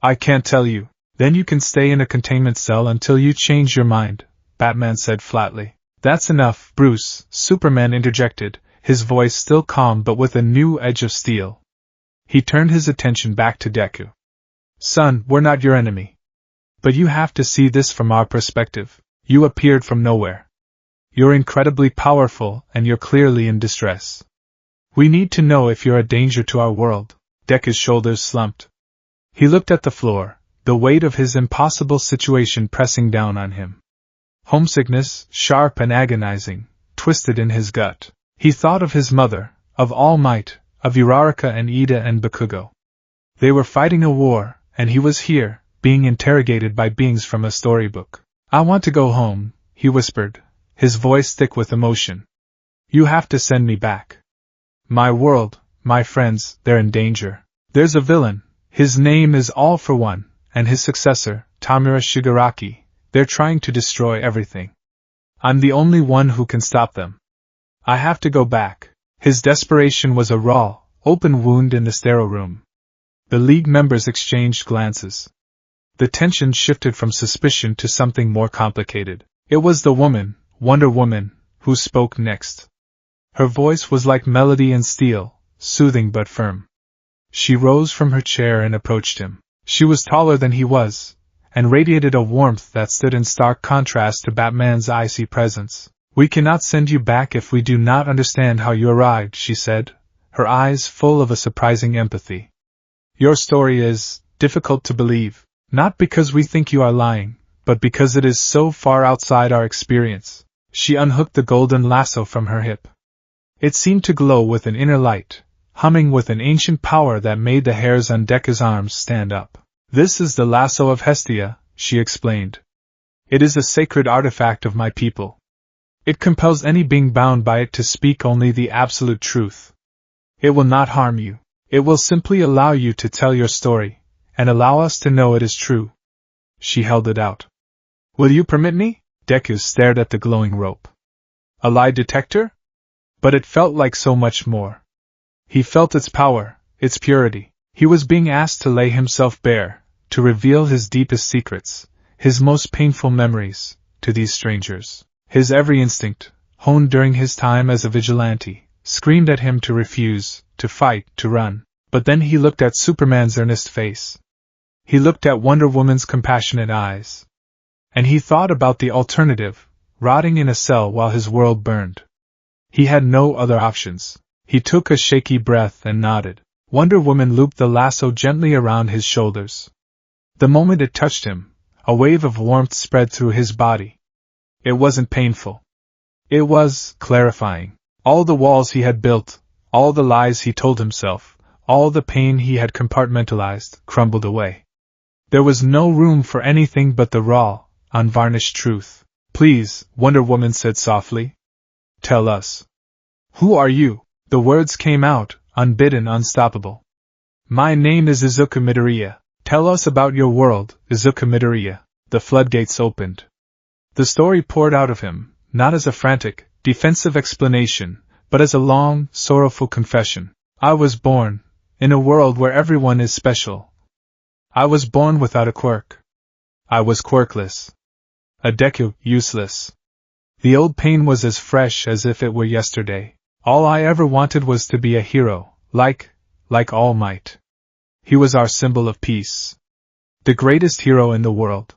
I can't tell you. Then you can stay in a containment cell until you change your mind, Batman said flatly. That's enough, Bruce, Superman interjected, his voice still calm but with a new edge of steel. He turned his attention back to Deku. Son, we're not your enemy. But you have to see this from our perspective. You appeared from nowhere. You're incredibly powerful and you're clearly in distress. We need to know if you're a danger to our world. Deku's shoulders slumped. He looked at the floor, the weight of his impossible situation pressing down on him. Homesickness, sharp and agonizing, twisted in his gut. He thought of his mother, of All Might, of Uraraka and Ida and Bakugo. They were fighting a war, and he was here, being interrogated by beings from a storybook. I want to go home, he whispered, his voice thick with emotion. You have to send me back. My world, my friends, they're in danger. There's a villain, his name is All for One, and his successor, Tamura Shigaraki. They're trying to destroy everything. I'm the only one who can stop them. I have to go back. His desperation was a raw, open wound in the sterile room. The League members exchanged glances. The tension shifted from suspicion to something more complicated. It was the woman, Wonder Woman, who spoke next. Her voice was like melody and steel, soothing but firm. She rose from her chair and approached him. She was taller than he was, and radiated a warmth that stood in stark contrast to Batman's icy presence. We cannot send you back if we do not understand how you arrived, she said, her eyes full of a surprising empathy. Your story is difficult to believe, not because we think you are lying, but because it is so far outside our experience. She unhooked the golden lasso from her hip. It seemed to glow with an inner light, humming with an ancient power that made the hairs on Deku's arms stand up. This is the lasso of Hestia, she explained. It is a sacred artifact of my people. It compels any being bound by it to speak only the absolute truth. It will not harm you. It will simply allow you to tell your story, and allow us to know it is true. She held it out. Will you permit me? Deku stared at the glowing rope. A lie detector? But it felt like so much more. He felt its power, its purity. He was being asked to lay himself bare, to reveal his deepest secrets, his most painful memories, to these strangers. His every instinct, honed during his time as a vigilante, screamed at him to refuse, to fight, to run. But then he looked at Superman's earnest face. He looked at Wonder Woman's compassionate eyes. And he thought about the alternative, rotting in a cell while his world burned. He had no other options. He took a shaky breath and nodded. Wonder Woman looped the lasso gently around his shoulders. The moment it touched him, a wave of warmth spread through his body. It wasn't painful. It was clarifying. All the walls he had built, all the lies he told himself, all the pain he had compartmentalized, crumbled away. There was no room for anything but the raw, unvarnished truth. Please, Wonder Woman said softly. Tell us. Who are you? The words came out, unbidden, unstoppable. My name is Izuku Midoriya. Tell us about your world, Izuku Midoriya. The floodgates opened. The story poured out of him, not as a frantic, defensive explanation, but as a long, sorrowful confession. I was born in a world where everyone is special. I was born without a quirk. I was quirkless. A Deku, useless. The old pain was as fresh as if it were yesterday. All I ever wanted was to be a hero, like All Might. He was our symbol of peace. The greatest hero in the world.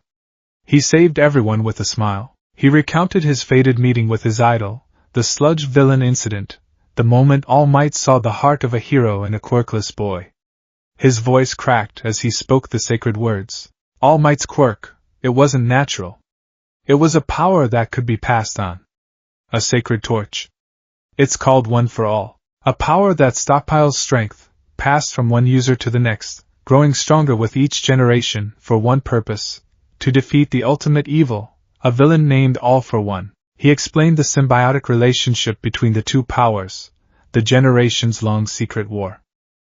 He saved everyone with a smile. He recounted his fated meeting with his idol, the sludge villain incident, the moment All Might saw the heart of a hero in a quirkless boy. His voice cracked as he spoke the sacred words. All Might's quirk, it wasn't natural. It was a power that could be passed on. A sacred torch. It's called One for All. A power that stockpiles strength, passed from one user to the next, growing stronger with each generation, for one purpose, to defeat the ultimate evil, a villain named All for One. He explained the symbiotic relationship between the two powers, the generations-long secret war.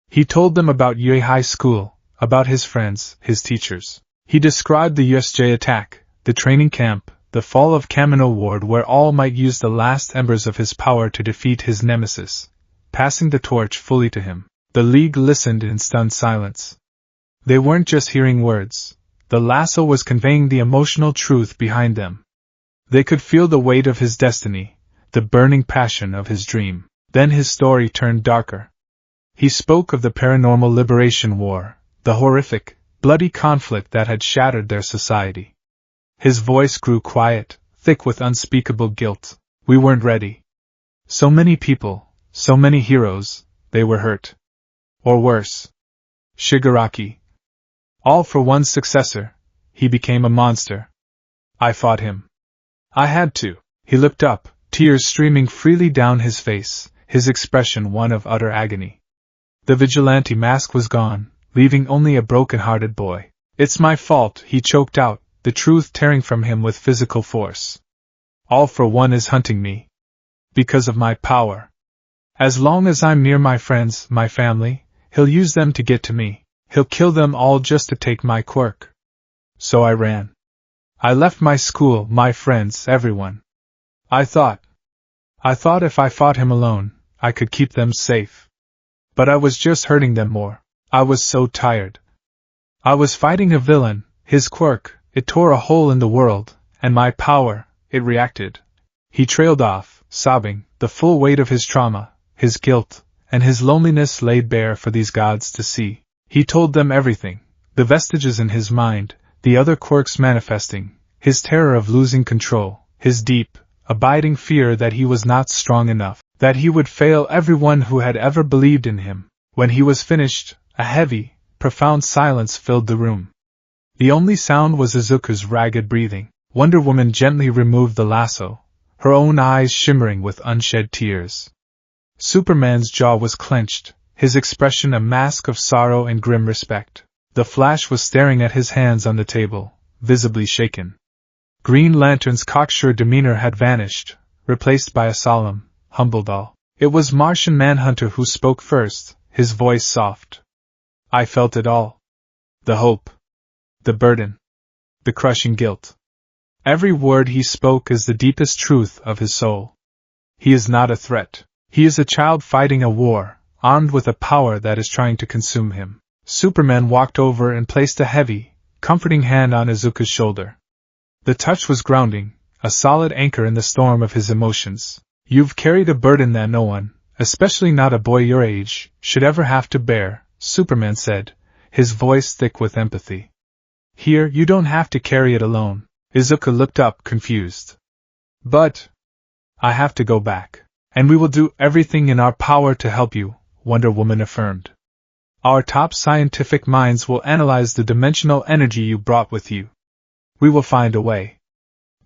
He told them about Yue High School, about his friends, his teachers. He described the USJ attack, the training camp, the fall of Kamino Ward, where All Might use the last embers of his power to defeat his nemesis, passing the torch fully to him. The League listened in stunned silence. They weren't just hearing words. The lasso was conveying the emotional truth behind them. They could feel the weight of his destiny, the burning passion of his dream. Then his story turned darker. He spoke of the Paranormal Liberation War, the horrific, bloody conflict that had shattered their society. His voice grew quiet, thick with unspeakable guilt. We weren't ready. So many people, so many heroes, they were hurt. Or worse. Shigaraki. All for One's successor, he became a monster. I fought him. I had to. He looked up, tears streaming freely down his face, his expression one of utter agony. The vigilante mask was gone, leaving only a broken-hearted boy. It's my fault, he choked out, the truth tearing from him with physical force. All for One is hunting me. Because of my power. As long as I'm near my friends, my family, he'll use them to get to me. He'll kill them all just to take my quirk. So I ran. I left my school, my friends, everyone. I thought if I fought him alone, I could keep them safe. But I was just hurting them more. I was so tired. I was fighting a villain, his quirk, it tore a hole in the world, and my power, it reacted. He trailed off, sobbing, the full weight of his trauma, his guilt, and his loneliness laid bare for these gods to see. He told them everything, the vestiges in his mind, the other quirks manifesting, his terror of losing control, his deep, abiding fear that he was not strong enough, that he would fail everyone who had ever believed in him. When he was finished, a heavy, profound silence filled the room. The only sound was Izuku's ragged breathing. Wonder Woman gently removed the lasso, her own eyes shimmering with unshed tears. Superman's jaw was clenched, his expression a mask of sorrow and grim respect. The Flash was staring at his hands on the table, visibly shaken. Green Lantern's cocksure demeanor had vanished, replaced by a solemn, humble doll. It was Martian Manhunter who spoke first, his voice soft. I felt it all. The hope. The burden. The crushing guilt. Every word he spoke is the deepest truth of his soul. He is not a threat. He is a child fighting a war, armed with a power that is trying to consume him. Superman walked over and placed a heavy, comforting hand on Izuku's shoulder. The touch was grounding, a solid anchor in the storm of his emotions. You've carried a burden that no one, especially not a boy your age, should ever have to bear, Superman said, his voice thick with empathy. Here, you don't have to carry it alone. Izuku looked up, confused. But I have to go back. And we will do everything in our power to help you, Wonder Woman affirmed. Our top scientific minds will analyze the dimensional energy you brought with you. We will find a way.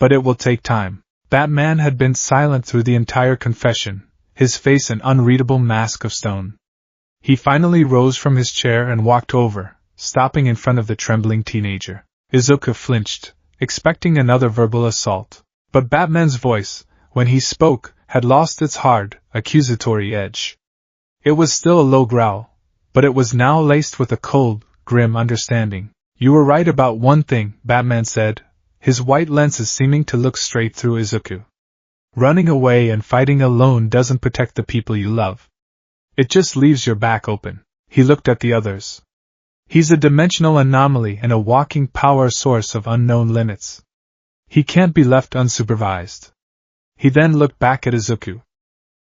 But it will take time. Batman had been silent through the entire confession, his face an unreadable mask of stone. He finally rose from his chair and walked over, stopping in front of the trembling teenager. Izuku flinched, expecting another verbal assault. But Batman's voice, when he spoke, had lost its hard, accusatory edge. It was still a low growl, but it was now laced with a cold, grim understanding. You were right about one thing, Batman said, his white lenses seeming to look straight through Izuku. Running away and fighting alone doesn't protect the people you love. It just leaves your back open. He looked at the others. He's a dimensional anomaly and a walking power source of unknown limits. He can't be left unsupervised. He then looked back at Izuku.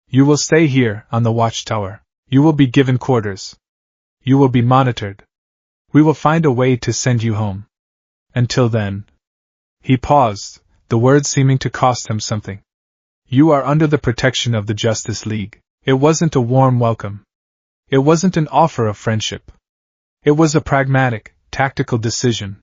You will stay here, on the Watchtower. You will be given quarters. You will be monitored. We will find a way to send you home. Until then. He paused, the words seeming to cost him something. You are under the protection of the Justice League. It wasn't a warm welcome. It wasn't an offer of friendship. It was a pragmatic, tactical decision.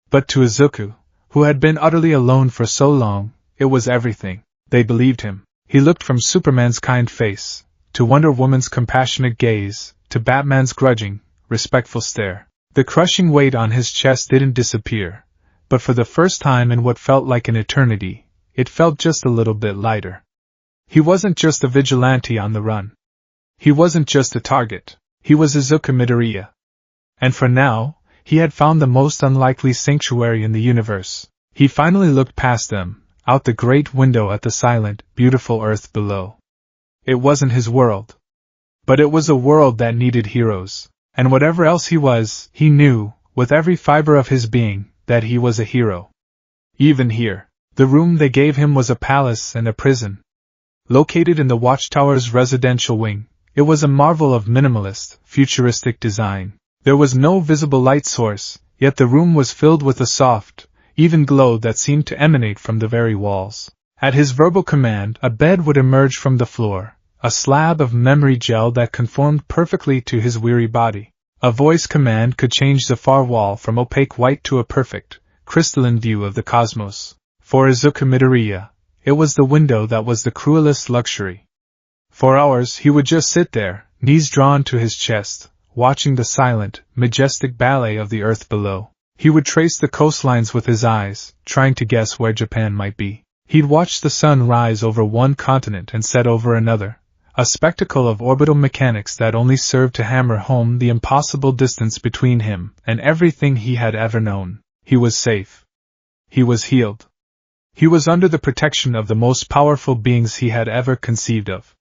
But to Izuku, who had been utterly alone for so long, it was everything. They believed him. He looked from Superman's kind face, to Wonder Woman's compassionate gaze, to Batman's grudging, respectful stare. The crushing weight on his chest didn't disappear, but for the first time in what felt like an eternity, it felt just a little bit lighter. He wasn't just a vigilante on the run. He wasn't just a target. He was Izuku Midoriya. And for now, he had found the most unlikely sanctuary in the universe. He finally looked past them, out the great window at the silent, beautiful earth below. It wasn't his world. But it was a world that needed heroes. And whatever else he was, he knew, with every fiber of his being, that he was a hero. Even here, the room they gave him was a palace and a prison. Located in the Watchtower's residential wing, it was a marvel of minimalist, futuristic design. There was no visible light source, yet the room was filled with a soft, even glow that seemed to emanate from the very walls. At his verbal command, a bed would emerge from the floor, a slab of memory gel that conformed perfectly to his weary body. A voice command could change the far wall from opaque white to a perfect, crystalline view of the cosmos. For Izuku Midoriya, it was the window that was the cruelest luxury. For hours he would just sit there, knees drawn to his chest, watching the silent, majestic ballet of the earth below. He would trace the coastlines with his eyes, trying to guess where Japan might be. He'd watch the sun rise over one continent and set over another, a spectacle of orbital mechanics that only served to hammer home the impossible distance between him and everything he had ever known. He was safe. He was healed. He was under the protection of the most powerful beings he had ever conceived of.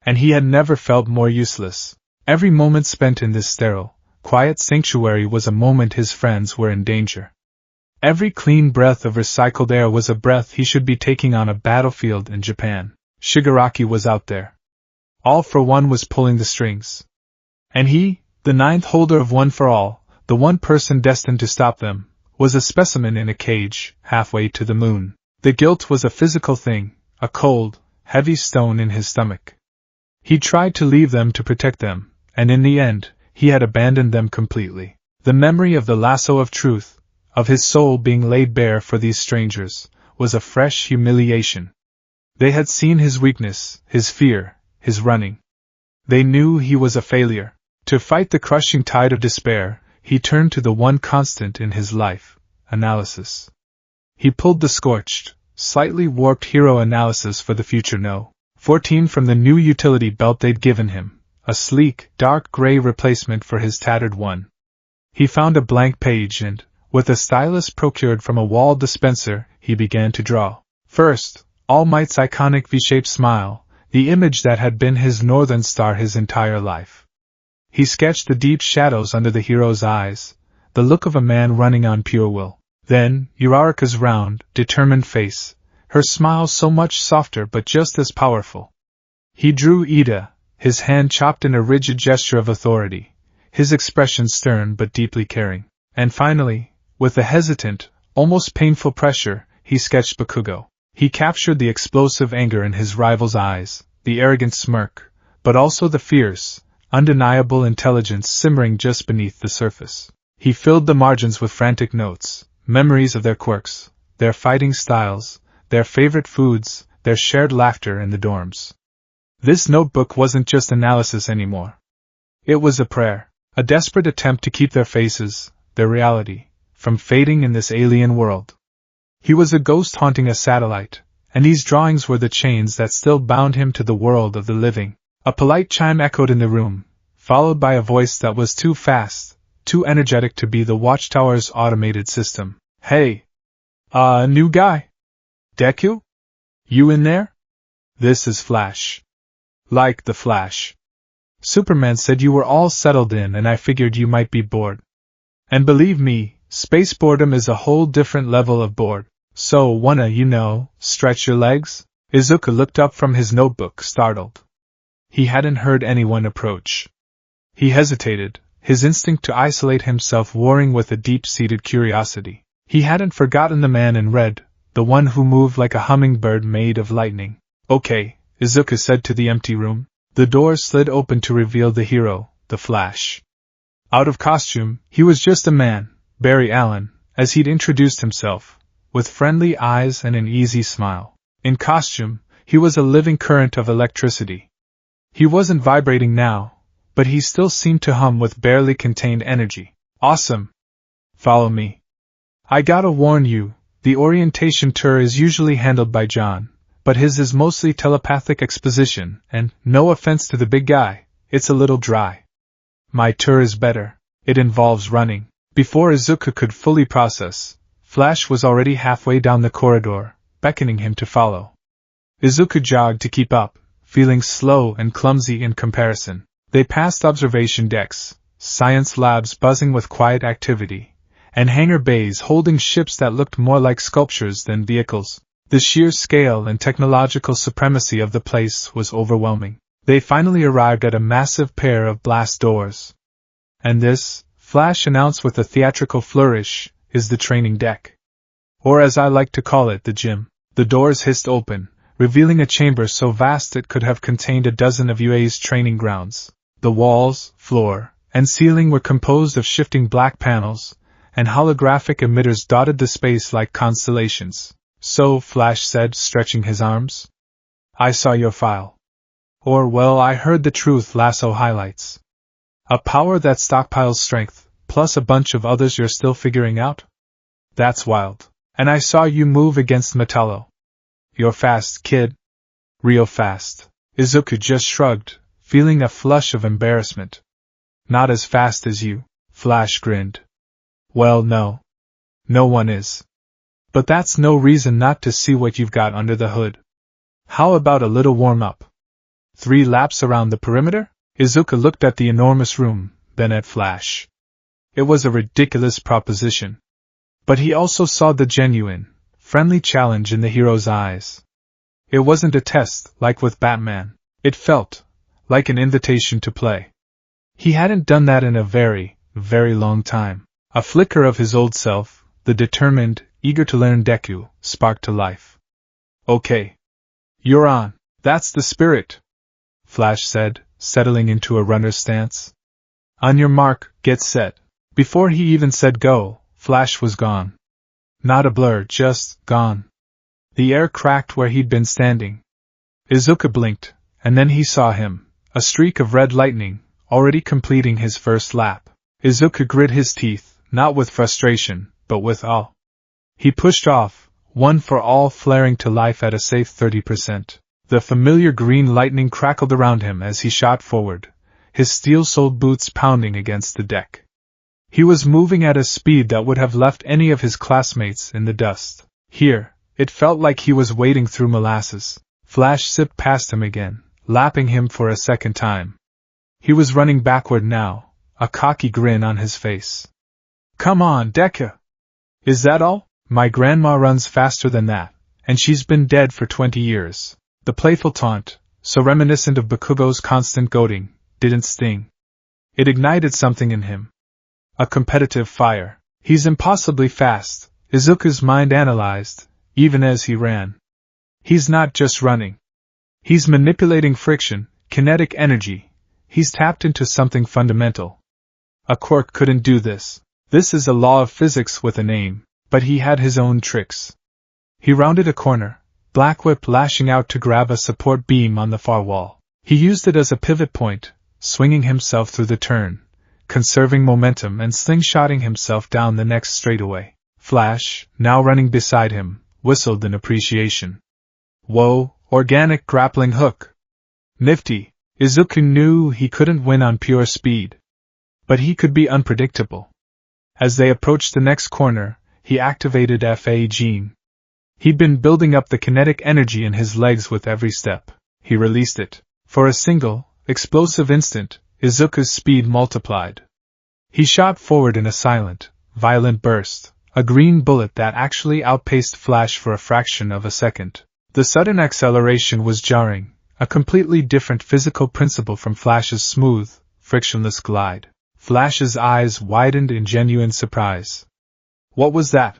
And he had never felt more useless. Every moment spent in this sterile, quiet sanctuary was a moment his friends were in danger. Every clean breath of recycled air was a breath he should be taking on a battlefield in Japan. Shigaraki was out there. All for One was pulling the strings. And he, the ninth holder of One for All, the one person destined to stop them, was a specimen in a cage, halfway to the moon. The guilt was a physical thing, a cold, heavy stone in his stomach. He tried to leave them to protect them, and in the end, he had abandoned them completely. The memory of the lasso of truth, of his soul being laid bare for these strangers, was a fresh humiliation. They had seen his weakness, his fear, his running. They knew he was a failure. To fight the crushing tide of despair, he turned to the one constant in his life, analysis. He pulled the scorched, slightly warped hero analysis for the future No. 14 from the new utility belt they'd given him, a sleek, dark gray replacement for his tattered one. He found a blank page and, with a stylus procured from a wall dispenser, he began to draw. First, All Might's iconic V-shaped smile, the image that had been his northern star his entire life. He sketched the deep shadows under the hero's eyes, the look of a man running on pure will. Then, Uraraka's round, determined face, her smile so much softer but just as powerful. He drew Ida, his hand chopped in a rigid gesture of authority, his expression stern but deeply caring. And finally, with a hesitant, almost painful pressure, he sketched Bakugo. He captured the explosive anger in his rival's eyes, the arrogant smirk, but also the fierce, undeniable intelligence simmering just beneath the surface. He filled the margins with frantic notes, memories of their quirks, their fighting styles, their favorite foods, their shared laughter in the dorms. This notebook wasn't just analysis anymore. It was a prayer, a desperate attempt to keep their faces, their reality, from fading in this alien world. He was a ghost haunting a satellite, and these drawings were the chains that still bound him to the world of the living. A polite chime echoed in the room, followed by a voice that was too fast, too energetic to be the Watchtower's automated system. Hey! New guy? Deku? You in there? This is Flash. Like the Flash. Superman said you were all settled in and I figured you might be bored. And believe me, space boredom is a whole different level of bored. So, wanna, stretch your legs? Izuku looked up from his notebook, startled. He hadn't heard anyone approach. He hesitated, his instinct to isolate himself warring with a deep-seated curiosity. He hadn't forgotten the man in red, the one who moved like a hummingbird made of lightning. Okay, Izuku said to the empty room. The door slid open to reveal the hero, the Flash. Out of costume, he was just a man, Barry Allen, as he'd introduced himself, with friendly eyes and an easy smile. In costume, he was a living current of electricity. He wasn't vibrating now, but he still seemed to hum with barely contained energy. Awesome! Follow me. I gotta warn you, the orientation tour is usually handled by John, but his is mostly telepathic exposition, and, no offense to the big guy, it's a little dry. My tour is better. It involves running. Before Izuku could fully process, Flash was already halfway down the corridor, beckoning him to follow. Izuku jogged to keep up, feeling slow and clumsy in comparison. They passed observation decks, science labs buzzing with quiet activity, and hangar bays holding ships that looked more like sculptures than vehicles. The sheer scale and technological supremacy of the place was overwhelming. They finally arrived at a massive pair of blast doors. And this, Flash announced with a theatrical flourish, is the training deck. Or as I like to call it, the gym. The doors hissed open, revealing a chamber so vast it could have contained a dozen of UA's training grounds. The walls, floor, and ceiling were composed of shifting black panels, and holographic emitters dotted the space like constellations. So, Flash said, stretching his arms. I saw your file. Or, well, I heard the truth. Lasso highlights. A power that stockpiles strength, plus a bunch of others you're still figuring out? That's wild. And I saw you move against Metallo. You're fast, kid. Real fast. Izuku just shrugged, feeling a flush of embarrassment. Not as fast as you, Flash grinned. Well, no. No one is. But that's no reason not to see what you've got under the hood. How about a little warm-up? 3 laps around the perimeter? Izuku looked at the enormous room, then at Flash. It was a ridiculous proposition. But he also saw the genuine, friendly challenge in the hero's eyes. It wasn't a test, like with Batman. It felt like an invitation to play. He hadn't done that in a very, very long time. A flicker of his old self, the determined, eager-to-learn Deku, sparked to life. Okay. You're on. That's the spirit, Flash said, settling into a runner's stance. On your mark, get set. Before he even said go, Flash was gone. Not a blur, just gone. The air cracked where he'd been standing. Izuku blinked, and then he saw him, a streak of red lightning, already completing his first lap. Izuku grit his teeth, not with frustration, but with awe. He pushed off, one for all flaring to life at a safe 30%. The familiar green lightning crackled around him as he shot forward, his steel-soled boots pounding against the deck. He was moving at a speed that would have left any of his classmates in the dust. Here, it felt like he was wading through molasses. Flash zipped past him again, lapping him for a second time. He was running backward now, a cocky grin on his face. Come on, Deku! Is that all? My grandma runs faster than that, And she's been dead for 20 years. The playful taunt, so reminiscent of Bakugo's constant goading, didn't sting. It ignited something in him. A competitive fire. He's impossibly fast, Izuku's mind analyzed, even as he ran. He's not just running. He's manipulating friction, kinetic energy. He's tapped into something fundamental. A quirk couldn't do this. This is a law of physics with a name, but he had his own tricks. He rounded a corner, Black Whip lashing out to grab a support beam on the far wall. He used it as a pivot point, swinging himself through the turn, conserving momentum and slingshotting himself down the next straightaway. Flash, now running beside him, whistled in appreciation. Whoa, organic grappling hook. Nifty. Izuku knew he couldn't win on pure speed. But he could be unpredictable. As they approached the next corner, he activated FA Gene. He'd been building up the kinetic energy in his legs with every step. He released it. For a single, explosive instant, Izuku's speed multiplied. He shot forward in a silent, violent burst, a green bullet that actually outpaced Flash for a fraction of a second. The sudden acceleration was jarring, a completely different physical principle from Flash's smooth, frictionless glide. Flash's eyes widened in genuine surprise. What was that?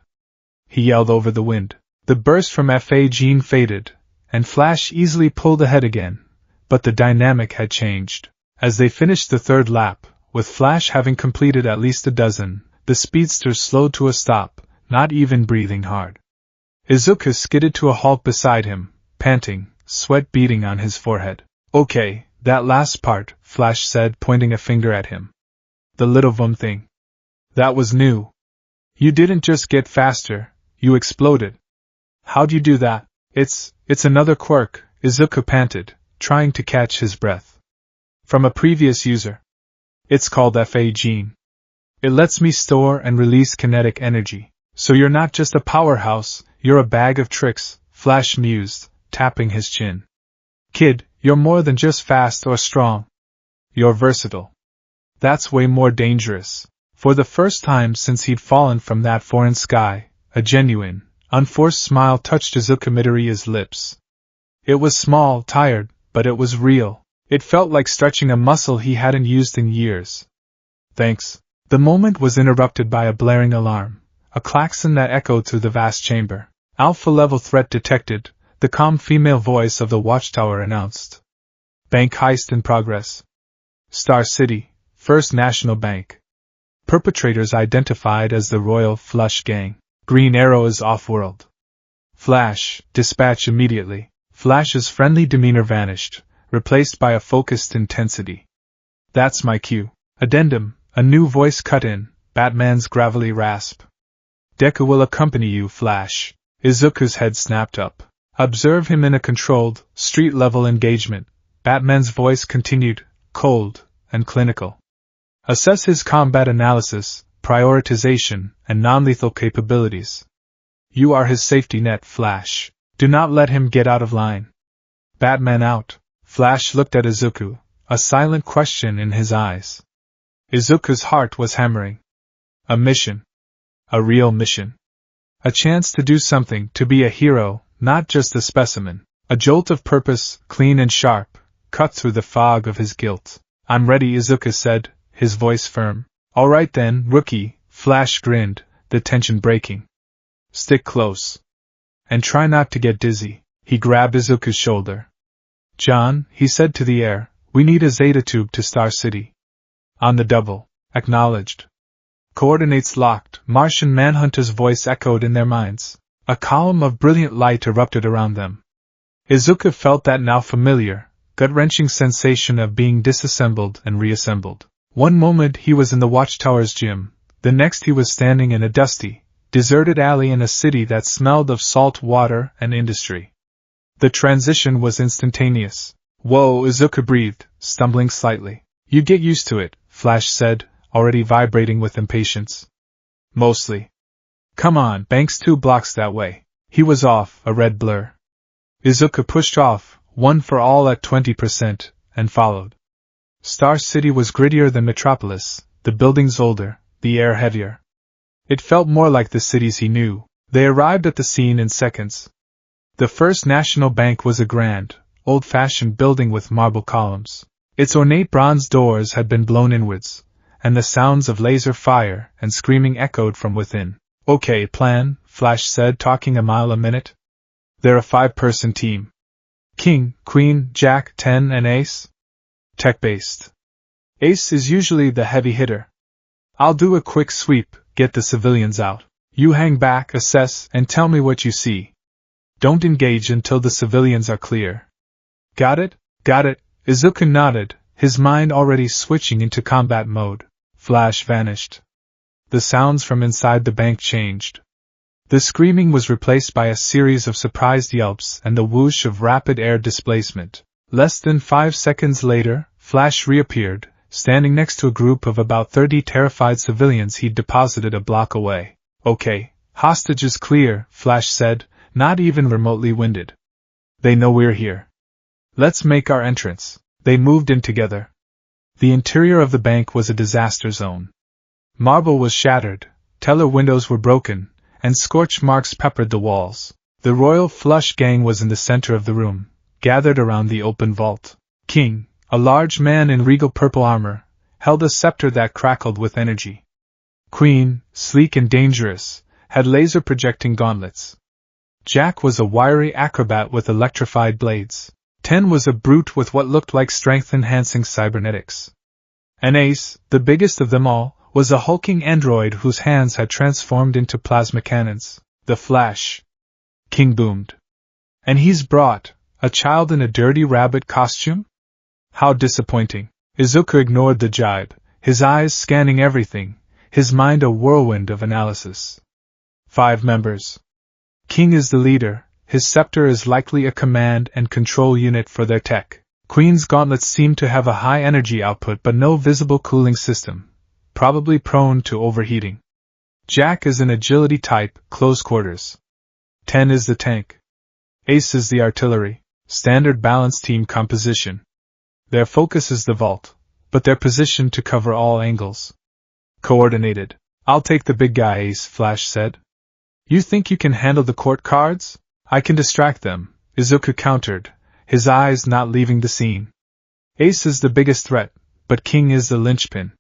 He yelled over the wind. The burst from FA Gene faded, and Flash easily pulled ahead again, but the dynamic had changed. As they finished the third lap, with Flash having completed at least a dozen, the speedster slowed to a stop, not even breathing hard. Izuku skidded to a halt beside him, panting, sweat beading on his forehead. Okay, that last part, Flash said, pointing a finger at him. The little vum thing. That was new. You didn't just get faster, you exploded. How'd you do that? It's another quirk, Izuku panted, trying to catch his breath. From a previous user. It's called FA Gene. It lets me store and release kinetic energy. So you're not just a powerhouse, you're a bag of tricks, Flash mused, tapping his chin. Kid, you're more than just fast or strong. You're versatile. That's way more dangerous. For the first time since he'd fallen from that foreign sky, a genuine, unforced smile touched Izuku Midoriya's lips. It was small, tired, but it was real. It felt like stretching a muscle he hadn't used in years. Thanks. The moment was interrupted by a blaring alarm, a klaxon that echoed through the vast chamber. Alpha-level threat detected, the calm female voice of the Watchtower announced. Bank heist in progress. Star City, First National Bank. Perpetrators identified as the Royal Flush Gang. Green Arrow is off-world. Flash, dispatch immediately. Flash's friendly demeanor vanished, replaced by a focused intensity. That's my cue. Addendum, a new voice cut in, Batman's gravelly rasp. Deku will accompany you, Flash. Izuku's head snapped up. Observe him in a controlled, street-level engagement. Batman's voice continued, cold and clinical. Assess his combat analysis, prioritization, and non-lethal capabilities. You are his safety net, Flash. Do not let him get out of line. Batman out. Flash looked at Izuku, a silent question in his eyes. Izuku's heart was hammering. A mission. A real mission. A chance to do something, to be a hero, not just a specimen. A jolt of purpose, clean and sharp, cut through the fog of his guilt. I'm ready, Izuku said, his voice firm. All right then, rookie, Flash grinned, the tension breaking. Stick close. And try not to get dizzy. He grabbed Izuku's shoulder. John, he said to the air, we need a Zeta tube to Star City. On the double. Acknowledged. Coordinates locked, Martian Manhunter's voice echoed in their minds. A column of brilliant light erupted around them. Izuku felt that now familiar, gut-wrenching sensation of being disassembled and reassembled. One moment he was in the Watchtower's gym, the next he was standing in a dusty, deserted alley in a city that smelled of salt water and industry. The transition was instantaneous. Whoa, Izuku breathed, stumbling slightly. You get used to it, Flash said, already vibrating with impatience. Mostly. Come on, Bank's 2 blocks that way. He was off, a red blur. Izuku pushed off, one for all at 20%, and followed. Star City was grittier than Metropolis, the buildings older, the air heavier. It felt more like the cities he knew. They arrived at the scene in seconds. The First National Bank was a grand, old-fashioned building with marble columns. Its ornate bronze doors had been blown inwards, and the sounds of laser fire and screaming echoed from within. "Okay, plan," Flash said, talking a mile a minute. "They're a 5-person team. King, Queen, Jack, 10, and Ace. Tech-based. Ace is usually the heavy hitter. I'll do a quick sweep, get the civilians out. You hang back, assess, and tell me what you see. Don't engage until the civilians are clear." "Got it? Got it." Izuku nodded, his mind already switching into combat mode. Flash vanished. The sounds from inside the bank changed. The screaming was replaced by a series of surprised yelps and the whoosh of rapid air displacement. Less than 5 seconds later, Flash reappeared, standing next to a group of about 30 terrified civilians he'd deposited a block away. "Okay, hostages clear," Flash said, not even remotely winded. "They know we're here. Let's make our entrance." They moved in together. The interior of the bank was a disaster zone. Marble was shattered, teller windows were broken, and scorch marks peppered the walls. The Royal Flush Gang was in the center of the room, gathered around the open vault. King, a large man in regal purple armor, held a scepter that crackled with energy. Queen, sleek and dangerous, had laser-projecting gauntlets. Jack was a wiry acrobat with electrified blades. 10 was a brute with what looked like strength-enhancing cybernetics. And Ace, the biggest of them all, was a hulking android whose hands had transformed into plasma cannons. "The Flash," King boomed. "And he's brought a child in a dirty rabbit costume? How disappointing." Izuku ignored the jibe, his eyes scanning everything, his mind a whirlwind of analysis. 5 members. King is the leader. His scepter is likely a command and control unit for their tech. Queen's gauntlets seem to have a high energy output but no visible cooling system, probably prone to overheating. Jack is an agility type, close quarters. 10 is the tank. Ace is the artillery, standard balance team composition. Their focus is the vault, but they're positioned to cover all angles. Coordinated. "I'll take the big guy," Ace, Flash said. "You think you can handle the court cards?" "I can distract them," Izuku countered, his eyes not leaving the scene. "Ace is the biggest threat, but King is the linchpin.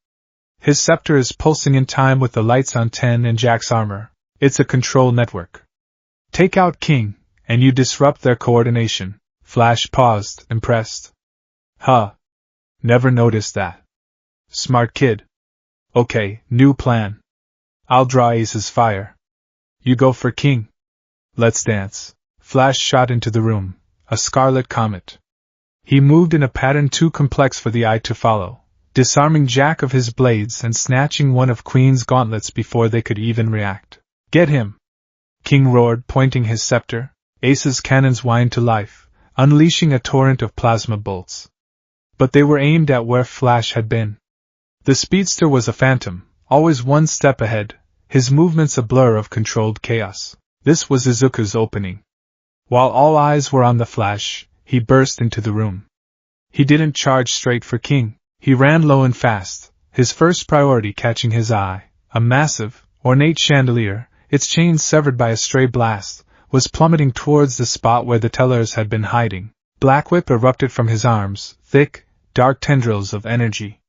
His scepter is pulsing in time with the lights on 10 and Jack's armor. It's a control network. Take out King, and you disrupt their coordination." Flash paused, impressed. "Huh. Never noticed that. Smart kid. Okay, new plan. I'll draw Ace's fire. You go for King. Let's dance." Flash shot into the room, a scarlet comet. He moved in a pattern too complex for the eye to follow, disarming Jack of his blades and snatching one of Queen's gauntlets before they could even react. "Get him!" King roared, pointing his scepter. Ace's cannons whined to life, unleashing a torrent of plasma bolts. But they were aimed at where Flash had been. The speedster was a phantom, always one step ahead, his movements a blur of controlled chaos. This was Izuku's opening. While all eyes were on the Flash, he burst into the room. He didn't charge straight for King. He ran low and fast, his first priority catching his eye. A massive, ornate chandelier, its chains severed by a stray blast, was plummeting towards the spot where the tellers had been hiding. Black whip erupted from his arms, thick, dark tendrils of energy.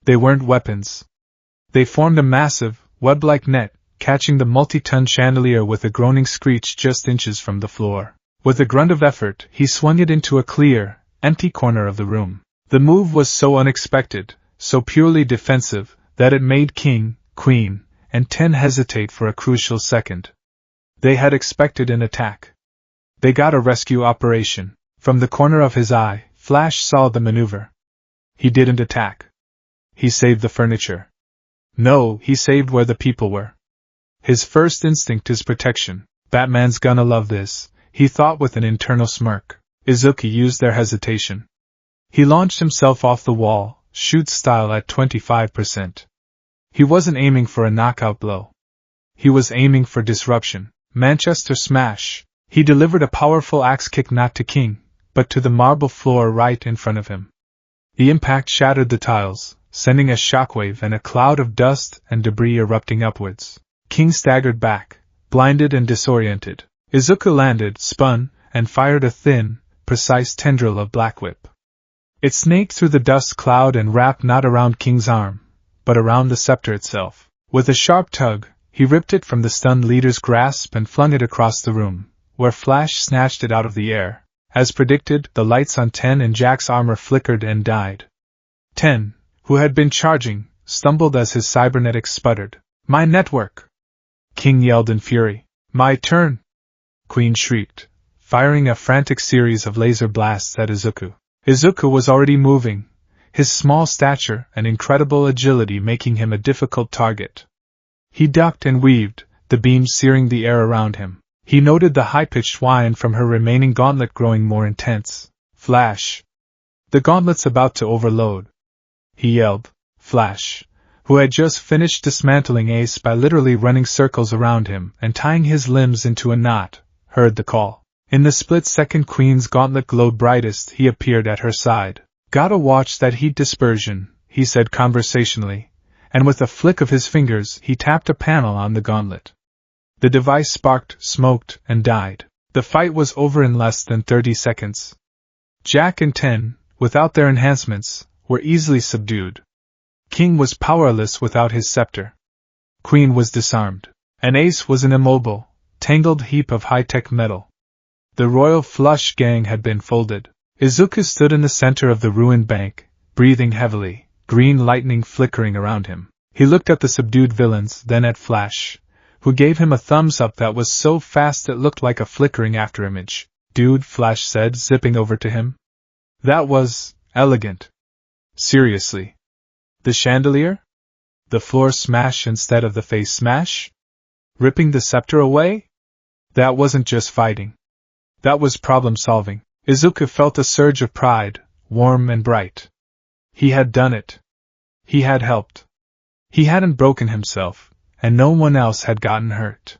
They weren't weapons. They formed a massive, web-like net, catching the multi-ton chandelier with a groaning screech just inches from the floor. With a grunt of effort, he swung it into a clear, empty corner of the room. The move was so unexpected, so purely defensive, that it made King, Queen, and 10 hesitate for a crucial second. They had expected an attack. They got a rescue operation. From the corner of his eye, Flash saw the maneuver. He didn't attack. He saved the furniture. No, he saved where the people were. His first instinct is protection. Batman's gonna love this, he thought with an internal smirk. Izuku used their hesitation. He launched himself off the wall, shoot style at 25%. He wasn't aiming for a knockout blow. He was aiming for disruption. Manchester smash. He delivered a powerful axe kick not to King, but to the marble floor right in front of him. The impact shattered the tiles, sending a shockwave and a cloud of dust and debris erupting upwards. King staggered back, blinded and disoriented. Izuku landed, spun, and fired a thin, precise tendril of black whip. It snaked through the dust cloud and wrapped not around King's arm, but around the scepter itself. With a sharp tug, he ripped it from the stunned leader's grasp and flung it across the room, where Flash snatched it out of the air. As predicted, the lights on 10 and Jack's armor flickered and died. 10, who had been charging, stumbled as his cybernetics sputtered. "My network!" King yelled in fury. "My turn!" Queen shrieked, firing a frantic series of laser blasts at Izuku. Izuku was already moving, his small stature and incredible agility making him a difficult target. He ducked and weaved, the beams searing the air around him. He noted the high-pitched whine from her remaining gauntlet growing more intense. "Flash! The gauntlet's about to overload!" he yelled. Flash, who had just finished dismantling Ace by literally running circles around him and tying his limbs into a knot, heard the call. In the split second Queen's gauntlet glowed brightest, he appeared at her side. "Gotta watch that heat dispersion," he said conversationally, and with a flick of his fingers he tapped a panel on the gauntlet. The device sparked, smoked, and died. The fight was over in less than 30 seconds. Jack and 10, without their enhancements, were easily subdued. King was powerless without his scepter. Queen was disarmed, and Ace was an immobile, tangled heap of high-tech metal. The Royal Flush Gang had been folded. Izuku stood in the center of the ruined bank, breathing heavily, green lightning flickering around him. He looked at the subdued villains, then at Flash, who gave him a thumbs-up that was so fast it looked like a flickering afterimage. "Dude," Flash said, zipping over to him. "That was elegant." "Seriously? The chandelier? The floor smash instead of the face smash? Ripping the scepter away? That wasn't just fighting. That was problem-solving." Izuku felt a surge of pride, warm and bright. He had done it. He had helped. He hadn't broken himself, and no one else had gotten hurt.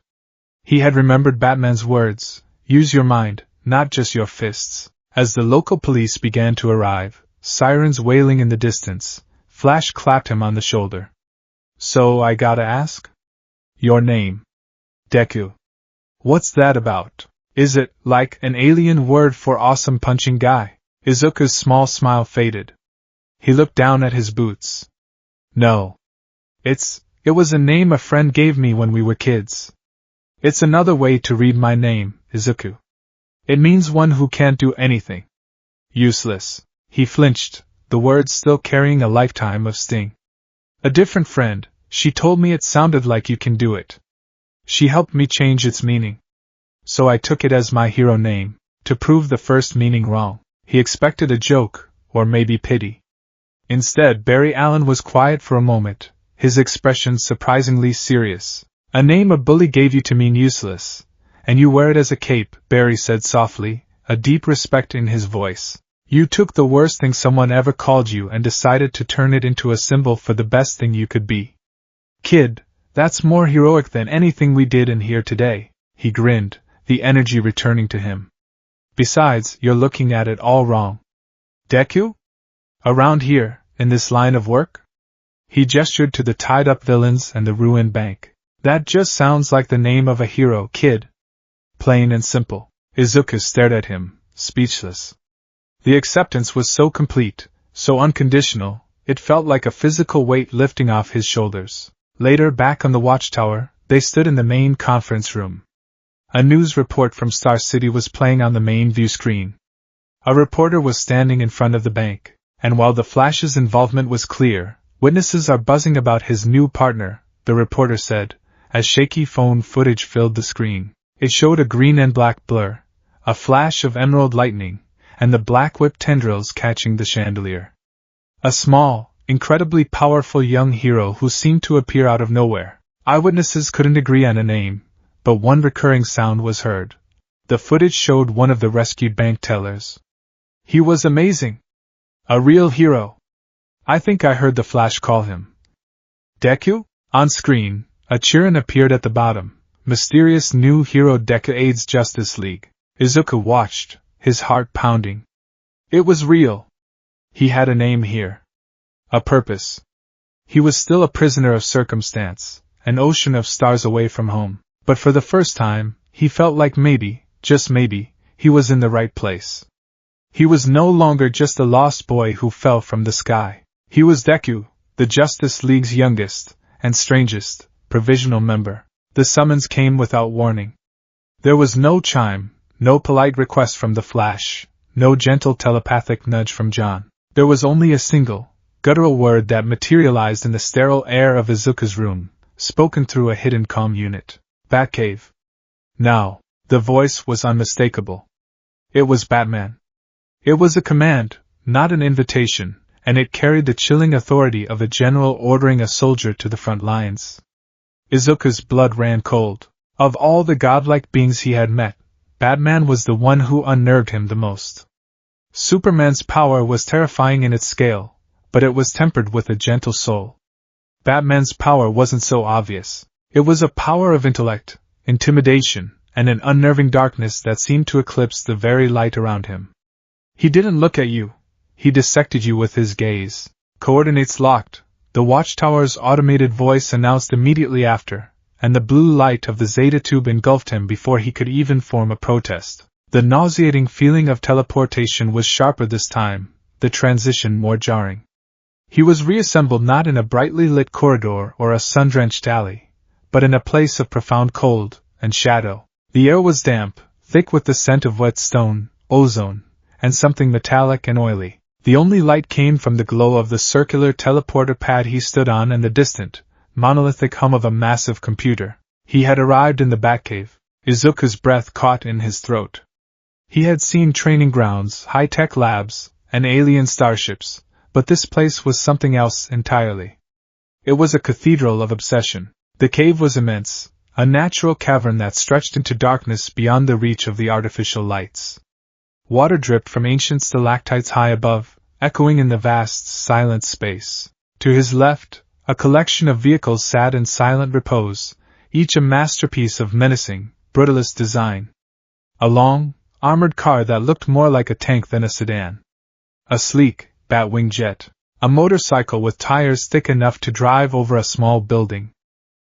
He had remembered Batman's words, "Use your mind, not just your fists." As the local police began to arrive, sirens wailing in the distance, Flash clapped him on the shoulder. "So I gotta ask? Your name?" "Deku." "What's that about? Is it, like, an alien word for awesome punching guy?" Izuku's small smile faded. He looked down at his boots. "No. It was a name a friend gave me when we were kids. It's another way to read my name, Izuku. It means one who can't do anything. Useless." He flinched, the words still carrying a lifetime of sting. "A different friend, she told me it sounded like you can do it. She helped me change its meaning. So I took it as my hero name, to prove the first meaning wrong." He expected a joke, or maybe pity. Instead, Barry Allen was quiet for a moment, his expression surprisingly serious. "A name a bully gave you to mean useless, and you wear it as a cape," Barry said softly, a deep respect in his voice. "You took the worst thing someone ever called you and decided to turn it into a symbol for the best thing you could be. Kid, that's more heroic than anything we did in here today." He grinned, the energy returning to him. "Besides, you're looking at it all wrong. Deku? Around here, in this line of work?" He gestured to the tied-up villains and the ruined bank. "That just sounds like the name of a hero, kid. Plain and simple." Izuku stared at him, speechless. The acceptance was so complete, so unconditional, it felt like a physical weight lifting off his shoulders. Later, back on the Watchtower, they stood in the main conference room. A news report from Star City was playing on the main view screen. A reporter was standing in front of the bank, and while the Flash's involvement was clear, witnesses are buzzing about his new partner, the reporter said, as shaky phone footage filled the screen. It showed a green and black blur, a flash of emerald lightning, and the black whip tendrils catching the chandelier. A small, incredibly powerful young hero who seemed to appear out of nowhere. Eyewitnesses couldn't agree on a name, but one recurring sound was heard. The footage showed one of the rescued bank tellers. "He was amazing. A real hero. I think I heard the Flash call him Deku?" On screen, a Chirin appeared at the bottom. "Mysterious new hero Deku aids Justice League." Izuku watched, his heart pounding. It was real. He had a name here. A purpose. He was still a prisoner of circumstance, an ocean of stars away from home. But for the first time, he felt like maybe, just maybe, he was in the right place. He was no longer just a lost boy who fell from the sky. He was Deku, the Justice League's youngest and strangest provisional member. The summons came without warning. There was no chime, no polite request from the Flash, no gentle telepathic nudge from John. There was only a single, guttural word that materialized in the sterile air of Izuku's room, spoken through a hidden comm unit. Batcave. Now, the voice was unmistakable. It was Batman. It was a command, not an invitation, and it carried the chilling authority of a general ordering a soldier to the front lines. Izuku's blood ran cold. Of all the godlike beings he had met, Batman was the one who unnerved him the most. Superman's power was terrifying in its scale, but it was tempered with a gentle soul. Batman's power wasn't so obvious. It was a power of intellect, intimidation, and an unnerving darkness that seemed to eclipse the very light around him. He didn't look at you. He dissected you with his gaze. Coordinates locked, the Watchtower's automated voice announced immediately after, and the blue light of the Zeta tube engulfed him before he could even form a protest. The nauseating feeling of teleportation was sharper this time, the transition more jarring. He was reassembled not in a brightly lit corridor or a sun-drenched alley, but in a place of profound cold and shadow. The air was damp, thick with the scent of wet stone, ozone, and something metallic and oily. The only light came from the glow of the circular teleporter pad he stood on and the distant, monolithic hum of a massive computer. He had arrived in the Batcave. Izuku's breath caught in his throat. He had seen training grounds, high-tech labs, and alien starships, but this place was something else entirely. It was a cathedral of obsession. The cave was immense, a natural cavern that stretched into darkness beyond the reach of the artificial lights. Water dripped from ancient stalactites high above, echoing in the vast, silent space. To his left, a collection of vehicles sat in silent repose, each a masterpiece of menacing, brutalist design. A long, armored car that looked more like a tank than a sedan. A sleek, Batwing jet. A motorcycle with tires thick enough to drive over a small building.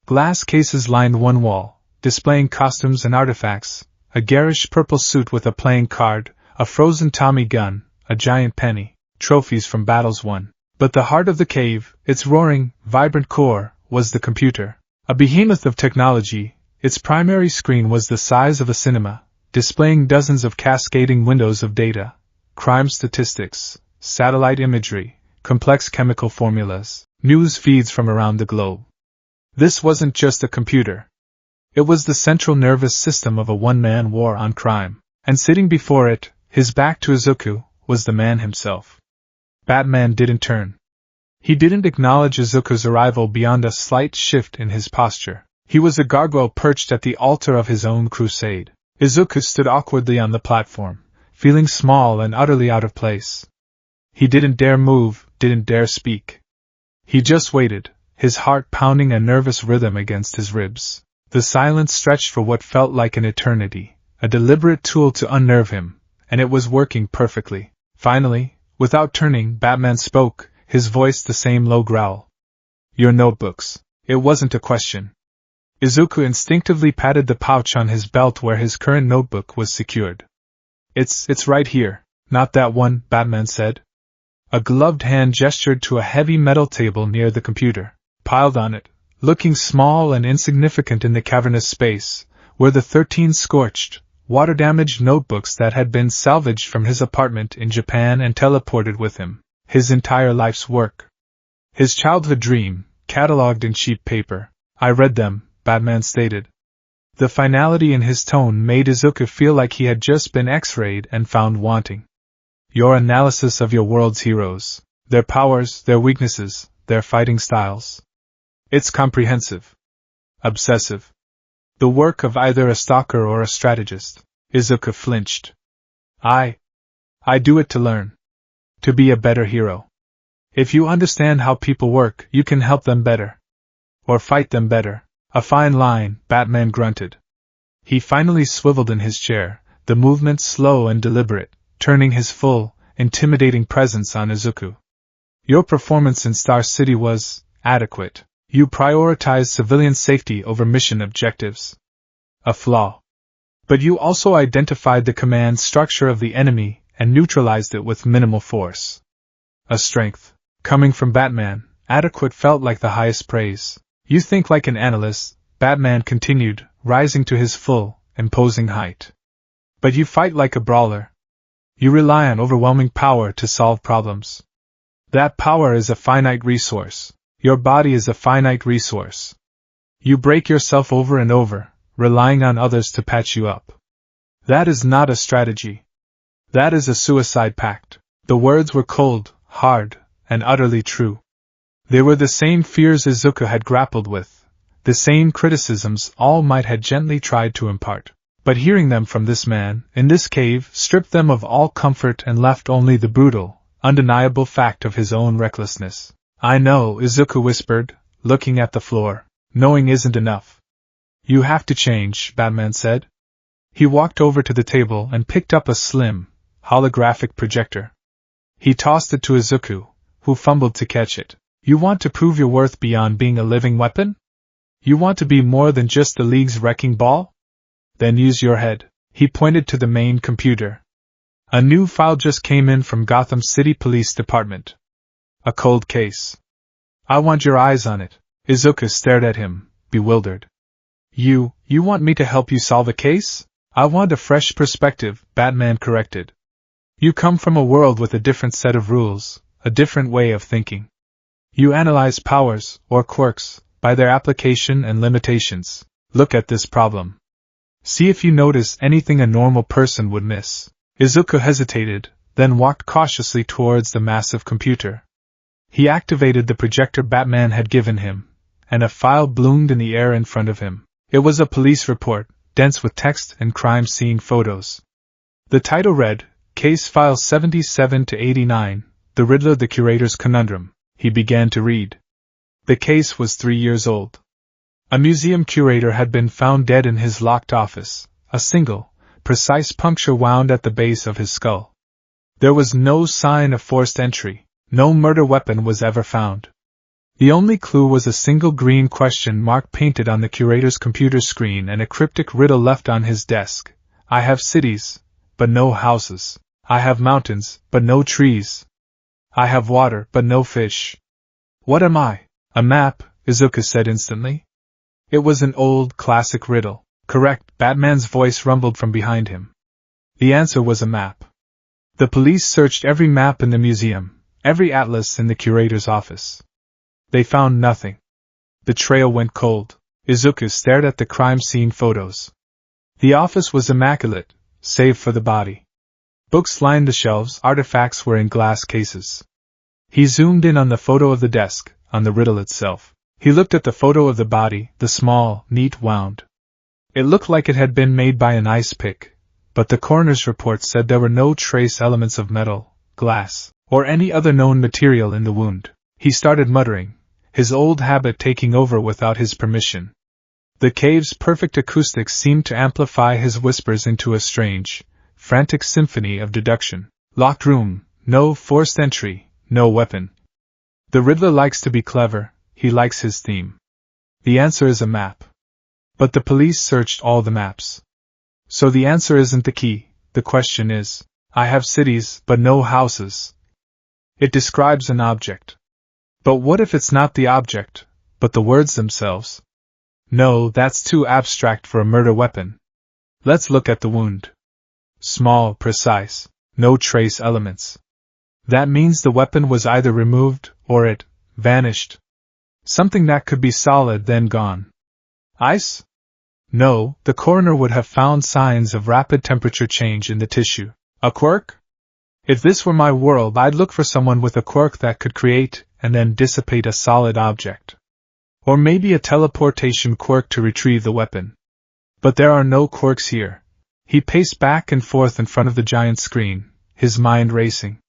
Glass cases lined one wall, displaying costumes and artifacts, a garish purple suit with a playing card, a frozen Tommy gun, a giant penny, trophies from battles won. But the heart of the cave, its roaring, vibrant core, was the computer. A behemoth of technology, its primary screen was the size of a cinema, displaying dozens of cascading windows of data, crime statistics, satellite imagery, complex chemical formulas, news feeds from around the globe. This wasn't just a computer. It was the central nervous system of a one-man war on crime, and sitting before it, his back to Izuku, was the man himself. Batman didn't turn. He didn't acknowledge Izuku's arrival beyond a slight shift in his posture. He was a gargoyle perched at the altar of his own crusade. Izuku stood awkwardly on the platform, feeling small and utterly out of place. He didn't dare move, didn't dare speak. He just waited, his heart pounding a nervous rhythm against his ribs. The silence stretched for what felt like an eternity, a deliberate tool to unnerve him, and it was working perfectly. Finally, without turning, Batman spoke, his voice the same low growl. "Your notebooks." It wasn't a question. Izuku instinctively patted the pouch on his belt where his current notebook was secured. It's right here." "Not that one," Batman said. A gloved hand gestured to a heavy metal table near the computer. Piled on it, looking small and insignificant in the cavernous space, were the 13 scorched, water-damaged notebooks that had been salvaged from his apartment in Japan and teleported with him. His entire life's work. His childhood dream, catalogued in cheap paper. "I read them," Batman stated. The finality in his tone made Izuku feel like he had just been X-rayed and found wanting. "Your analysis of your world's heroes, their powers, their weaknesses, their fighting styles. It's comprehensive. Obsessive. The work of either a stalker or a strategist." Izuku flinched. I do it to learn. To be a better hero. If you understand how people work, you can help them better. Or fight them better." "A fine line," Batman grunted. He finally swiveled in his chair, the movement slow and deliberate, turning his full, intimidating presence on Izuku. "Your performance in Star City was adequate. You prioritized civilian safety over mission objectives. A flaw. But you also identified the command structure of the enemy and neutralized it with minimal force. A strength. Coming from Batman, adequate felt like the highest praise. You think like an analyst, Batman continued, rising to his full, imposing height. But you fight like a brawler. You rely on overwhelming power to solve problems. That power is a finite resource. Your body is a finite resource. You break yourself over and over, relying on others to patch you up. That is not a strategy. That is a suicide pact. The words were cold, hard, and utterly true. They were the same fears Izuku had grappled with, the same criticisms All Might had gently tried to impart. But hearing them from this man, in this cave, stripped them of all comfort and left only the brutal, undeniable fact of his own recklessness. I know, Izuku whispered, looking at the floor. Knowing isn't enough. You have to change, Batman said. He walked over to the table and picked up a slim, holographic projector. He tossed it to Izuku, who fumbled to catch it. You want to prove your worth beyond being a living weapon? You want to be more than just the League's wrecking ball? Then use your head. He pointed to the main computer. A new file just came in from Gotham City Police Department. A cold case. I want your eyes on it. Izuku stared at him, bewildered. You want me to help you solve a case? I want a fresh perspective, Batman corrected. You come from a world with a different set of rules, a different way of thinking. You analyze powers, or quirks, by their application and limitations. Look at this problem. See if you notice anything a normal person would miss. Izuku hesitated, then walked cautiously towards the massive computer. He activated the projector Batman had given him, and a file bloomed in the air in front of him. It was a police report, dense with text and crime scene photos. The title read, Case File 77-89, The Riddler the Curator's Conundrum. He began to read. The case was 3 years old. A museum curator had been found dead in his locked office, a single, precise puncture wound at the base of his skull. There was no sign of forced entry, no murder weapon was ever found. The only clue was a single green question mark painted on the curator's computer screen and a cryptic riddle left on his desk. I have cities, but no houses. I have mountains, but no trees. I have water, but no fish. What am I? A map, Izuku said instantly. It was an old, classic riddle. Correct, Batman's voice rumbled from behind him. The answer was a map. The police searched every map in the museum, every atlas in the curator's office. They found nothing. The trail went cold. Izuku stared at the crime scene photos. The office was immaculate, save for the body. Books lined the shelves, artifacts were in glass cases. He zoomed in on the photo of the desk, on the riddle itself. He looked at the photo of the body, the small, neat wound. It looked like it had been made by an ice pick, but the coroner's report said there were no trace elements of metal, glass, or any other known material in the wound. He started muttering, his old habit taking over without his permission. The cave's perfect acoustics seemed to amplify his whispers into a strange, frantic symphony of deduction. Locked room, no forced entry, no weapon. The Riddler likes to be clever, he likes his theme. The answer is a map. But the police searched all the maps. So the answer isn't the key, the question is, I have cities, but no houses. It describes an object. But what if it's not the object, but the words themselves? No, that's too abstract for a murder weapon. Let's look at the wound. Small, precise, no trace elements. That means the weapon was either removed, or it vanished. Something that could be solid then gone. Ice? No, the coroner would have found signs of rapid temperature change in the tissue. A quirk? If this were my world, I'd look for someone with a quirk that could create and then dissipate a solid object. Or maybe a teleportation quirk to retrieve the weapon. But there are no quirks here. He paced back and forth in front of the giant screen, his mind racing.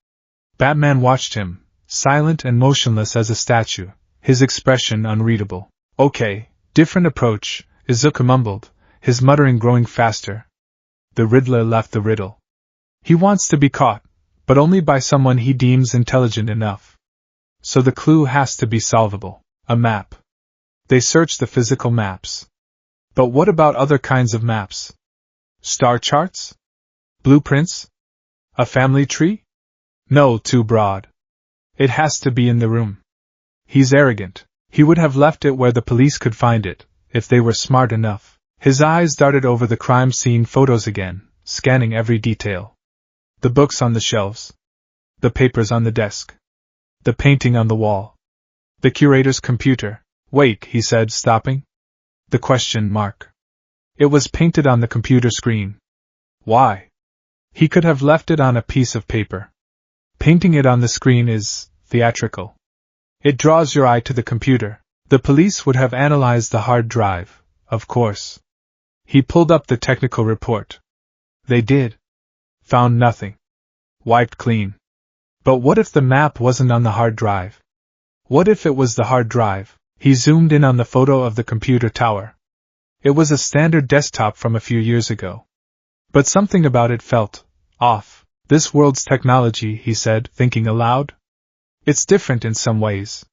Batman watched him, silent and motionless as a statue, his expression unreadable. Okay, different approach, Izuku mumbled, his muttering growing faster. The Riddler left the riddle. He wants to be caught, but only by someone he deems intelligent enough. So the clue has to be solvable. A map. They searched the physical maps. But what about other kinds of maps? Star charts? Blueprints? A family tree? No, too broad. It has to be in the room. He's arrogant. He would have left it where the police could find it, if they were smart enough. His eyes darted over the crime scene photos again, scanning every detail. The books on the shelves. The papers on the desk. The painting on the wall. The curator's computer. Wait, he said, stopping. The question mark. It was painted on the computer screen. Why? He could have left it on a piece of paper. Painting it on the screen is theatrical. It draws your eye to the computer. The police would have analyzed the hard drive, of course. He pulled up the technical report. They did. Found nothing. Wiped clean. But what if the map wasn't on the hard drive? What if it was the hard drive? He zoomed in on the photo of the computer tower. It was a standard desktop from a few years ago. But something about it felt off. This world's technology, he said, thinking aloud. It's different in some ways.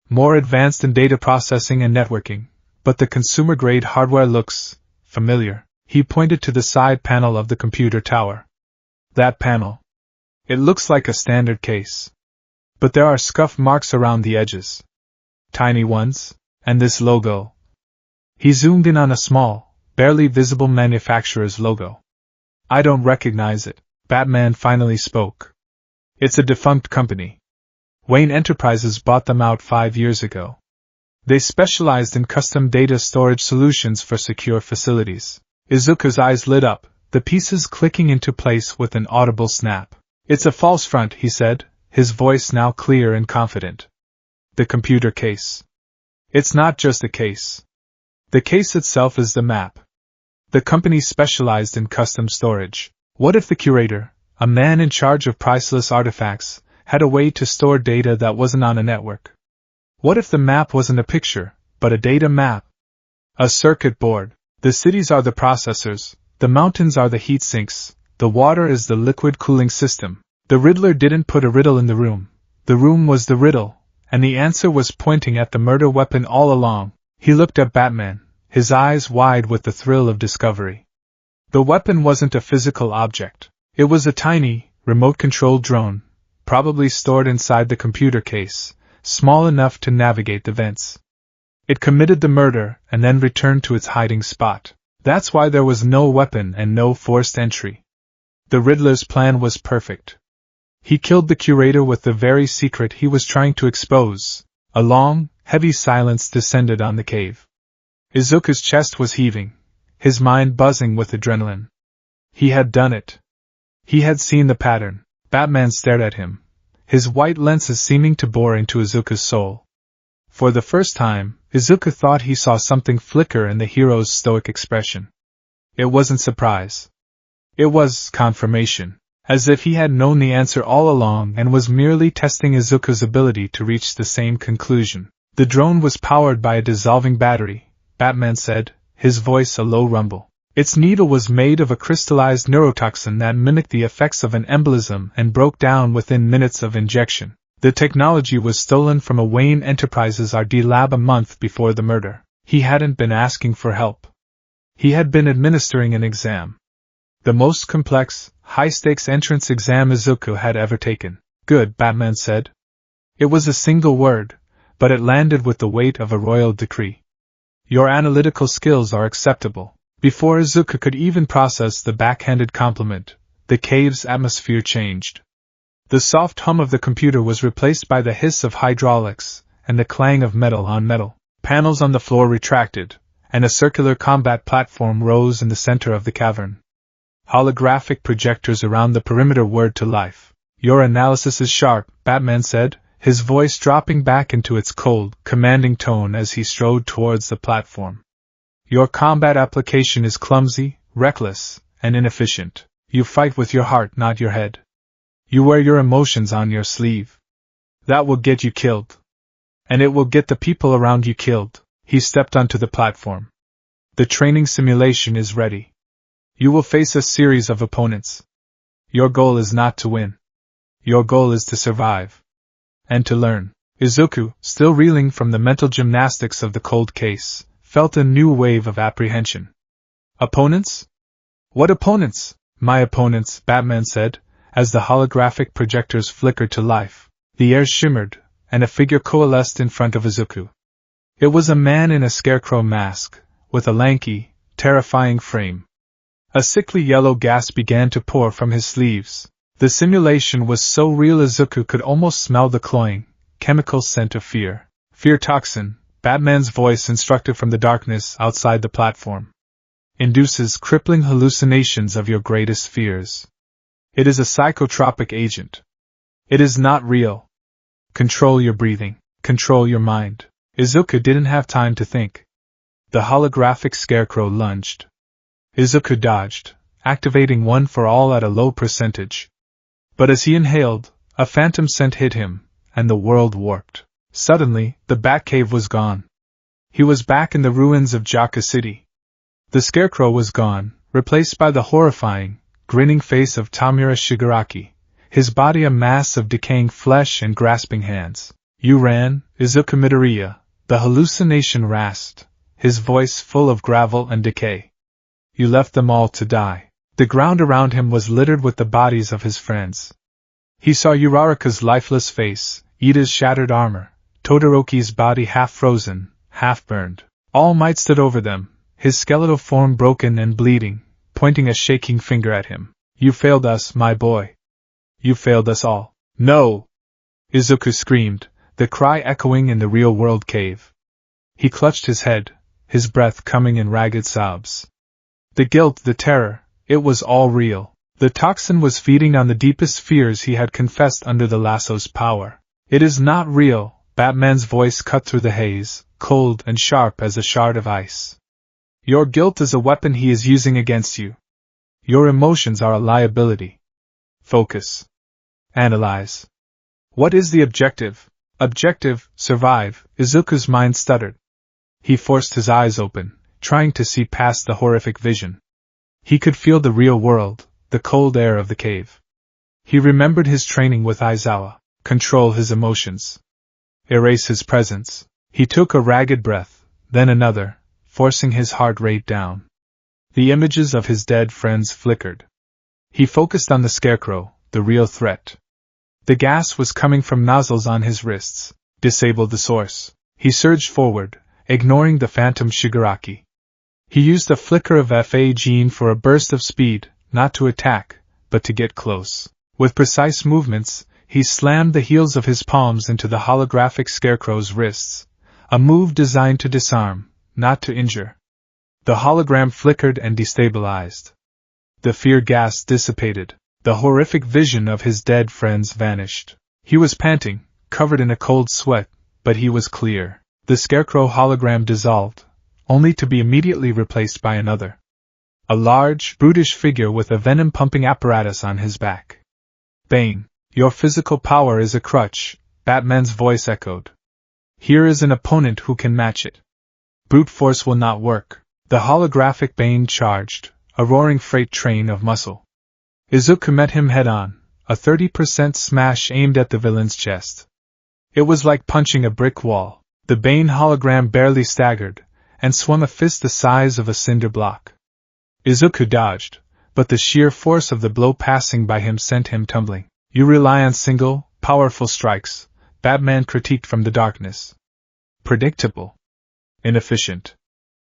More advanced in data processing and networking, but the consumer-grade hardware looks familiar. He pointed to the side panel of the computer tower. That panel. It looks like a standard case. But there are scuff marks around the edges. Tiny ones, and this logo. He zoomed in on a small, barely visible manufacturer's logo. I don't recognize it, Batman finally spoke. It's a defunct company. Wayne Enterprises bought them out 5 years ago. They specialized in custom data storage solutions for secure facilities. Izuku's eyes lit up, the pieces clicking into place with an audible snap. It's a false front, he said, his voice now clear and confident. The computer case. It's not just a case. The case itself is the map. The company specialized in custom storage. What if the curator, a man in charge of priceless artifacts, had a way to store data that wasn't on a network? What if the map wasn't a picture, but a data map? A circuit board. The cities are the processors, the mountains are the heat sinks, the water is the liquid cooling system. The Riddler didn't put a riddle in the room was the riddle, and the answer was pointing at the murder weapon all along. He looked at Batman, his eyes wide with the thrill of discovery. The weapon wasn't a physical object. It was a tiny, remote-controlled drone, probably stored inside the computer case, small enough to navigate the vents. It committed the murder and then returned to its hiding spot. That's why there was no weapon and no forced entry. The Riddler's plan was perfect. He killed the curator with the very secret he was trying to expose. A long, heavy silence descended on the cave. Izuku's chest was heaving, his mind buzzing with adrenaline. He had done it. He had seen the pattern. Batman stared at him, his white lenses seeming to bore into Izuku's soul. For the first time, Izuku thought he saw something flicker in the hero's stoic expression. It wasn't surprise. It was confirmation, as if he had known the answer all along and was merely testing Izuku's ability to reach the same conclusion. The drone was powered by a dissolving battery, Batman said, his voice a low rumble. Its needle was made of a crystallized neurotoxin that mimicked the effects of an embolism and broke down within minutes of injection. The technology was stolen from a Wayne Enterprises R&D lab a month before the murder. He hadn't been asking for help. He had been administering an exam. The most complex, high-stakes entrance exam Izuku had ever taken. Good, Batman said. It was a single word, but it landed with the weight of a royal decree. Your analytical skills are acceptable. Before Izuku could even process the backhanded compliment, the cave's atmosphere changed. The soft hum of the computer was replaced by the hiss of hydraulics and the clang of metal on metal. Panels on the floor retracted, and a circular combat platform rose in the center of the cavern. Holographic projectors around the perimeter whirred to life. Your analysis is sharp, Batman said, his voice dropping back into its cold, commanding tone as he strode towards the platform. Your combat application is clumsy, reckless, and inefficient. You fight with your heart, not your head. You wear your emotions on your sleeve. That will get you killed. And it will get the people around you killed. He stepped onto the platform. The training simulation is ready. You will face a series of opponents. Your goal is not to win. Your goal is to survive. And to learn. Izuku, still reeling from the mental gymnastics of the cold case, felt a new wave of apprehension. Opponents? What opponents? My opponents, Batman said, as the holographic projectors flickered to life. The air shimmered, and a figure coalesced in front of Izuku. It was a man in a scarecrow mask, with a lanky, terrifying frame. A sickly yellow gas began to pour from his sleeves. The simulation was so real Izuku could almost smell the cloying, chemical scent of fear. Fear toxin, Batman's voice instructed from the darkness outside the platform. Induces crippling hallucinations of your greatest fears. It is a psychotropic agent. It is not real. Control your breathing. Control your mind. Izuku didn't have time to think. The holographic scarecrow lunged. Izuku dodged, activating one for all at a low percentage. But as he inhaled, a phantom scent hit him, and the world warped. Suddenly, the Batcave was gone. He was back in the ruins of Jaka City. The scarecrow was gone, replaced by the horrifying, grinning face of Tamura Shigaraki, his body a mass of decaying flesh and grasping hands. You ran, Izuku Midoriya, the hallucination rasped, his voice full of gravel and decay. You left them all to die. The ground around him was littered with the bodies of his friends. He saw Uraraka's lifeless face, Ida's shattered armor, Todoroki's body half frozen, half burned. All Might stood over them, his skeletal form broken and bleeding, pointing a shaking finger at him. You failed us, my boy. You failed us all. No! Izuku screamed, the cry echoing in the real-world cave. He clutched his head, his breath coming in ragged sobs. The guilt, the terror, it was all real. The toxin was feeding on the deepest fears he had confessed under the lasso's power. It is not real, Batman's voice cut through the haze, cold and sharp as a shard of ice. Your guilt is a weapon he is using against you. Your emotions are a liability. Focus. Analyze. What is the objective? Objective, survive, Izuku's mind stuttered. He forced his eyes open, trying to see past the horrific vision. He could feel the real world, the cold air of the cave. He remembered his training with Aizawa. Control his emotions. Erase his presence. He took a ragged breath, then another, forcing his heart rate down. The images of his dead friends flickered. He focused on the scarecrow, the real threat. The gas was coming from nozzles on his wrists. Disable the source. He surged forward, ignoring the phantom Shigaraki. He used a flicker of FA gene for a burst of speed, not to attack, but to get close. With precise movements, he slammed the heels of his palms into the holographic scarecrow's wrists, a move designed to disarm, not to injure. The hologram flickered and destabilized. The fear gas dissipated. The horrific vision of his dead friends vanished. He was panting, covered in a cold sweat, but he was clear. The scarecrow hologram dissolved, only to be immediately replaced by another. A large, brutish figure with a venom-pumping apparatus on his back. Bane, your physical power is a crutch, Batman's voice echoed. Here is an opponent who can match it. Brute force will not work. The holographic Bane charged, a roaring freight train of muscle. Izuku met him head-on, a 30% smash aimed at the villain's chest. It was like punching a brick wall. The Bane hologram barely staggered, and swung a fist the size of a cinder block. Izuku dodged, but the sheer force of the blow passing by him sent him tumbling. You rely on single, powerful strikes, Batman critiqued from the darkness. Predictable. Inefficient.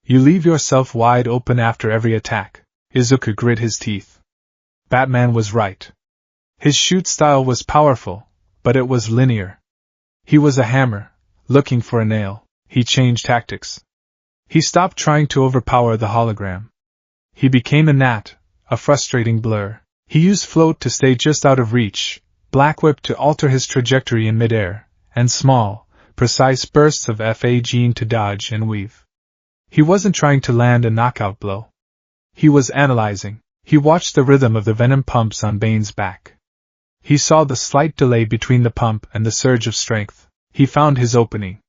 You leave yourself wide open after every attack. Izuku grit his teeth. Batman was right. His shoot style was powerful, but it was linear. He was a hammer, looking for a nail. He changed tactics. He stopped trying to overpower the hologram. He became a gnat, a frustrating blur. He used float to stay just out of reach, black whip to alter his trajectory in midair, and small, precise bursts of FA gene to dodge and weave. He wasn't trying to land a knockout blow. He was analyzing. He watched the rhythm of the venom pumps on Bane's back. He saw the slight delay between the pump and the surge of strength. He found his opening.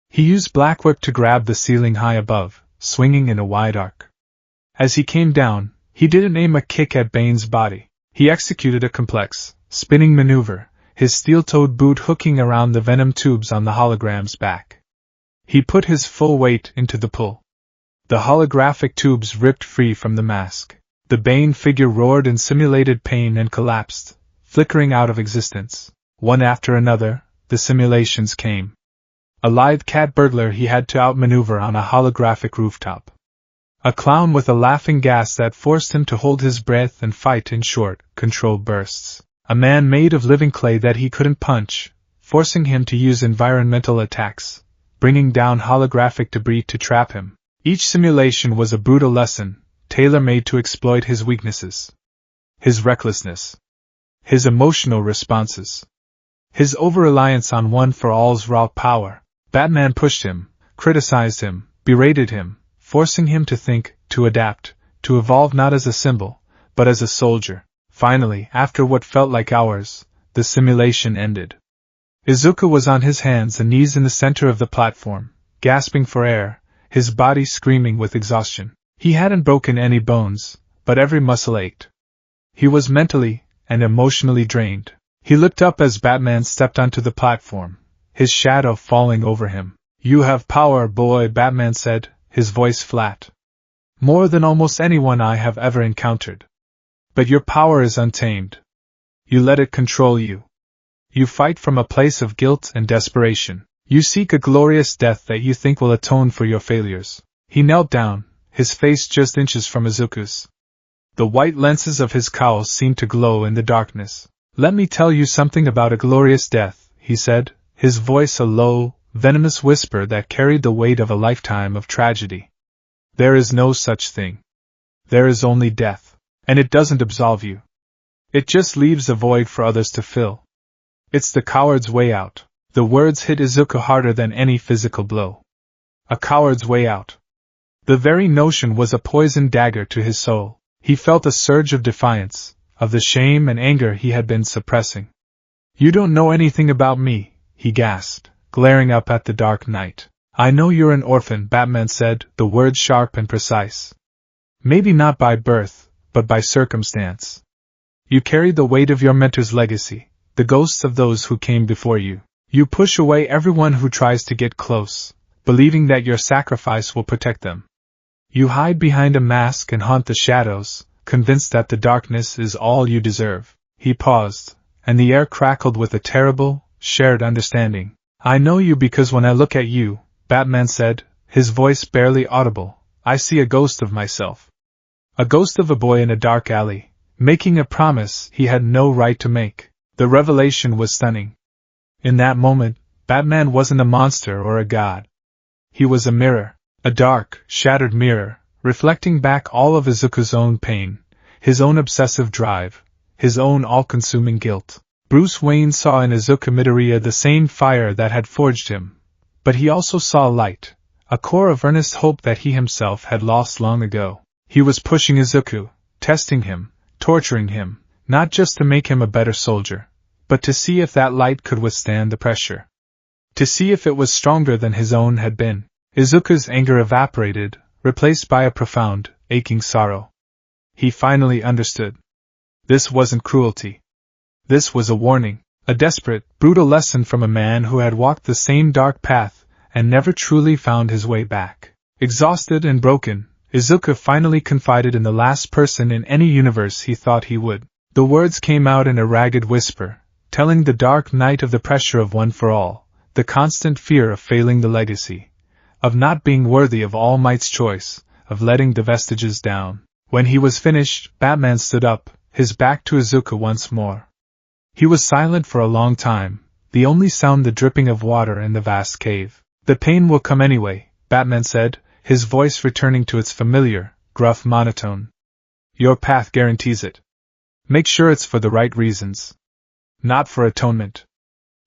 He used Black Whip to grab the ceiling high above, swinging in a wide arc. As he came down, he didn't aim a kick at Bane's body. He executed a complex, spinning maneuver, his steel-toed boot hooking around the venom tubes on the hologram's back. He put his full weight into the pull. The holographic tubes ripped free from the mask. The Bane figure roared in simulated pain and collapsed, flickering out of existence. One after another, the simulations came. A lithe cat burglar he had to outmaneuver on a holographic rooftop. A clown with a laughing gas that forced him to hold his breath and fight in short, controlled bursts. A man made of living clay that he couldn't punch, forcing him to use environmental attacks, bringing down holographic debris to trap him. Each simulation was a brutal lesson, tailor-made to exploit his weaknesses. His recklessness. His emotional responses. His over-reliance on one-for-all's raw power. Batman pushed him, criticized him, berated him, forcing him to think, to adapt, to evolve not as a symbol, but as a soldier. Finally, after what felt like hours, the simulation ended. Izuku was on his hands and knees in the center of the platform, gasping for air, his body screaming with exhaustion. He hadn't broken any bones, but every muscle ached. He was mentally and emotionally drained. He looked up as Batman stepped onto the platform, his shadow falling over him. "You have power, boy," Batman said, his voice flat. "More than almost anyone I have ever encountered. But your power is untamed. You let it control you. You fight from a place of guilt and desperation. You seek a glorious death that you think will atone for your failures." He knelt down, his face just inches from Izuku's. The white lenses of his cowl seemed to glow in the darkness. "Let me tell you something about a glorious death," he said, his voice a low, venomous whisper that carried the weight of a lifetime of tragedy. "There is no such thing. There is only death. And it doesn't absolve you. It just leaves a void for others to fill. It's the coward's way out." The words hit Izuku harder than any physical blow. A coward's way out. The very notion was a poisoned dagger to his soul. He felt a surge of defiance, of the shame and anger he had been suppressing. "You don't know anything about me," he gasped, glaring up at the dark night. "I know you're an orphan," Batman said, the words sharp and precise. "Maybe not by birth, but by circumstance. You carry the weight of your mentor's legacy, the ghosts of those who came before you. You push away everyone who tries to get close, believing that your sacrifice will protect them. You hide behind a mask and haunt the shadows, convinced that the darkness is all you deserve." He paused, and the air crackled with a terrible, shared understanding. "I know you because when I look at you," Batman said, his voice barely audible, "I see a ghost of myself. A ghost of a boy in a dark alley, making a promise he had no right to make." The revelation was stunning. In that moment, Batman wasn't a monster or a god. He was a mirror, a dark, shattered mirror, reflecting back all of Izuku's own pain, his own obsessive drive, his own all-consuming guilt. Bruce Wayne saw in Izuku Midoriya the same fire that had forged him, but he also saw light, a core of earnest hope that he himself had lost long ago. He was pushing Izuku, testing him, torturing him, not just to make him a better soldier, but to see if that light could withstand the pressure. To see if it was stronger than his own had been. Izuku's anger evaporated, replaced by a profound, aching sorrow. He finally understood. This wasn't cruelty. This was a warning, a desperate, brutal lesson from a man who had walked the same dark path and never truly found his way back. Exhausted and broken, Izuku finally confided in the last person in any universe he thought he would. The words came out in a ragged whisper, telling the dark night of the pressure of one for all, the constant fear of failing the legacy, of not being worthy of All Might's choice, of letting the vestiges down. When he was finished, Batman stood up, his back to Izuku once more. He was silent for a long time, the only sound the dripping of water in the vast cave. "The pain will come anyway," Batman said, his voice returning to its familiar, gruff monotone. "Your path guarantees it. Make sure it's for the right reasons. Not for atonement.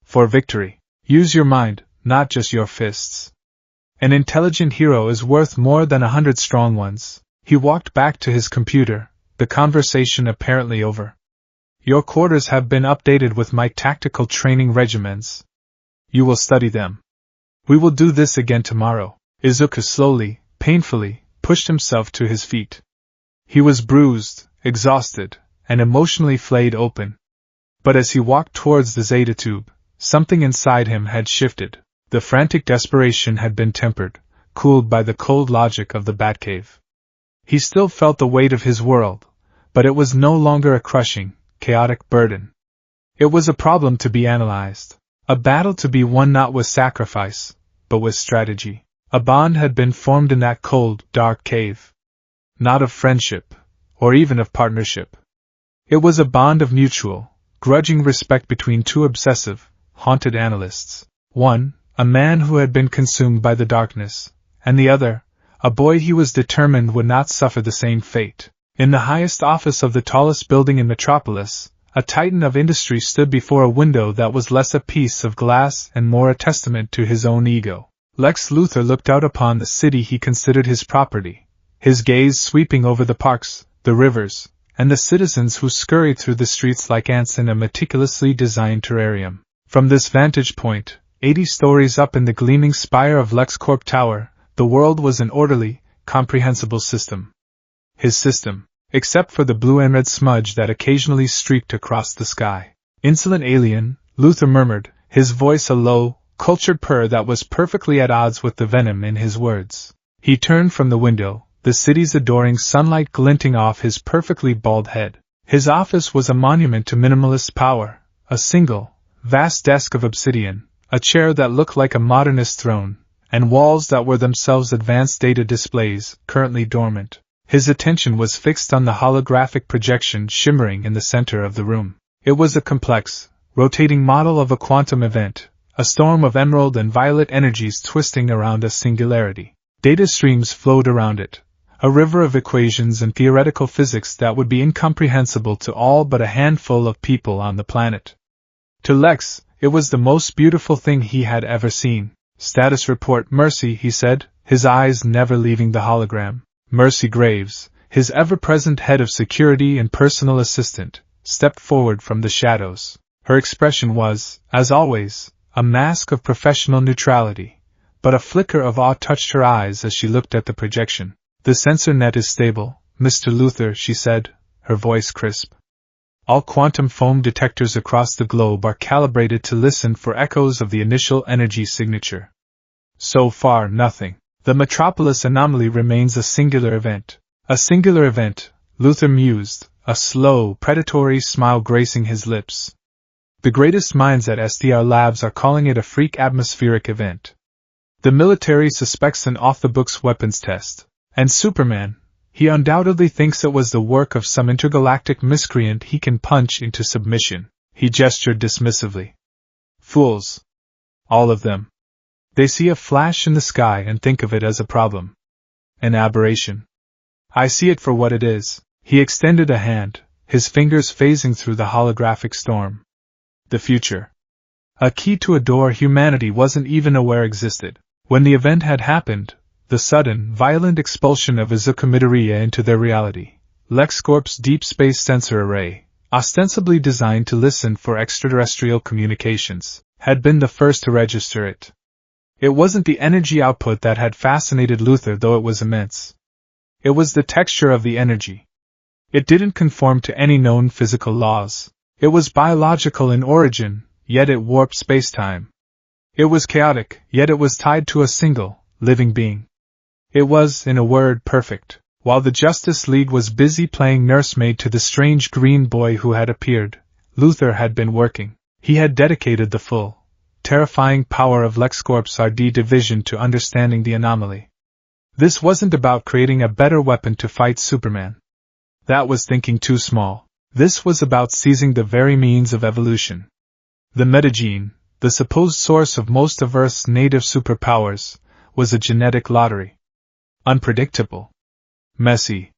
For victory. Use your mind, not just your fists. An intelligent hero is worth more than 100 strong ones." He walked back to his computer, the conversation apparently over. "Your quarters have been updated with my tactical training regimens. You will study them. We will do this again tomorrow." Izuku slowly, painfully, pushed himself to his feet. He was bruised, exhausted, and emotionally flayed open. But as he walked towards the Zeta tube, something inside him had shifted. The frantic desperation had been tempered, cooled by the cold logic of the Batcave. He still felt the weight of his world, but it was no longer a crushing, chaotic burden. It was a problem to be analyzed, a battle to be won not with sacrifice, but with strategy. A bond had been formed in that cold, dark cave. Not of friendship, or even of partnership. It was a bond of mutual, grudging respect between two obsessive, haunted analysts. One, a man who had been consumed by the darkness, and the other, a boy he was determined would not suffer the same fate. In the highest office of the tallest building in Metropolis, a titan of industry stood before a window that was less a piece of glass and more a testament to his own ego. Lex Luthor looked out upon the city he considered his property, his gaze sweeping over the parks, the rivers, and the citizens who scurried through the streets like ants in a meticulously designed terrarium. From this vantage point, 80 stories up in the gleaming spire of LexCorp Tower, the world was an orderly, comprehensible system. His system, except for the blue and red smudge that occasionally streaked across the sky. Insolent alien, Luthor murmured, his voice a low, cultured purr that was perfectly at odds with the venom in his words. He turned from the window, the city's adoring sunlight glinting off his perfectly bald head. His office was a monument to minimalist power, a single, vast desk of obsidian, a chair that looked like a modernist throne, and walls that were themselves advanced data displays, currently dormant. His attention was fixed on the holographic projection shimmering in the center of the room. It was a complex, rotating model of a quantum event, a storm of emerald and violet energies twisting around a singularity. Data streams flowed around it, a river of equations and theoretical physics that would be incomprehensible to all but a handful of people on the planet. To Lex, it was the most beautiful thing he had ever seen. Status report, Mercy, he said, his eyes never leaving the hologram. Mercy Graves, his ever-present head of security and personal assistant, stepped forward from the shadows. Her expression was, as always, a mask of professional neutrality, but a flicker of awe touched her eyes as she looked at the projection. The sensor net is stable, Mr. Luthor, she said, her voice crisp. All quantum foam detectors across the globe are calibrated to listen for echoes of the initial energy signature. So far, nothing. The Metropolis anomaly remains a singular event. A singular event, Luthor mused, a slow, predatory smile gracing his lips. The greatest minds at SDR Labs are calling it a freak atmospheric event. The military suspects an off-the-books weapons test. And Superman, he undoubtedly thinks it was the work of some intergalactic miscreant he can punch into submission. He gestured dismissively. Fools. All of them. They see a flash in the sky and think of it as a problem. An aberration. I see it for what it is. He extended a hand, his fingers phasing through the holographic storm. The future. A key to a door humanity wasn't even aware existed. When the event had happened, the sudden, violent expulsion of Izuku Midoriya into their reality, LexCorp's deep space sensor array, ostensibly designed to listen for extraterrestrial communications, had been the first to register it. It wasn't the energy output that had fascinated Luthor, though it was immense. It was the texture of the energy. It didn't conform to any known physical laws. It was biological in origin, yet it warped space-time. It was chaotic, yet it was tied to a single, living being. It was, in a word, perfect. While the Justice League was busy playing nursemaid to the strange green boy who had appeared, Luthor had been working. He had dedicated the full, terrifying power of LexCorp's RD division to understanding the anomaly. This wasn't about creating a better weapon to fight Superman. That was thinking too small. This was about seizing the very means of evolution. The metagene, the supposed source of most of Earth's native superpowers, was a genetic lottery. Unpredictable. Messy.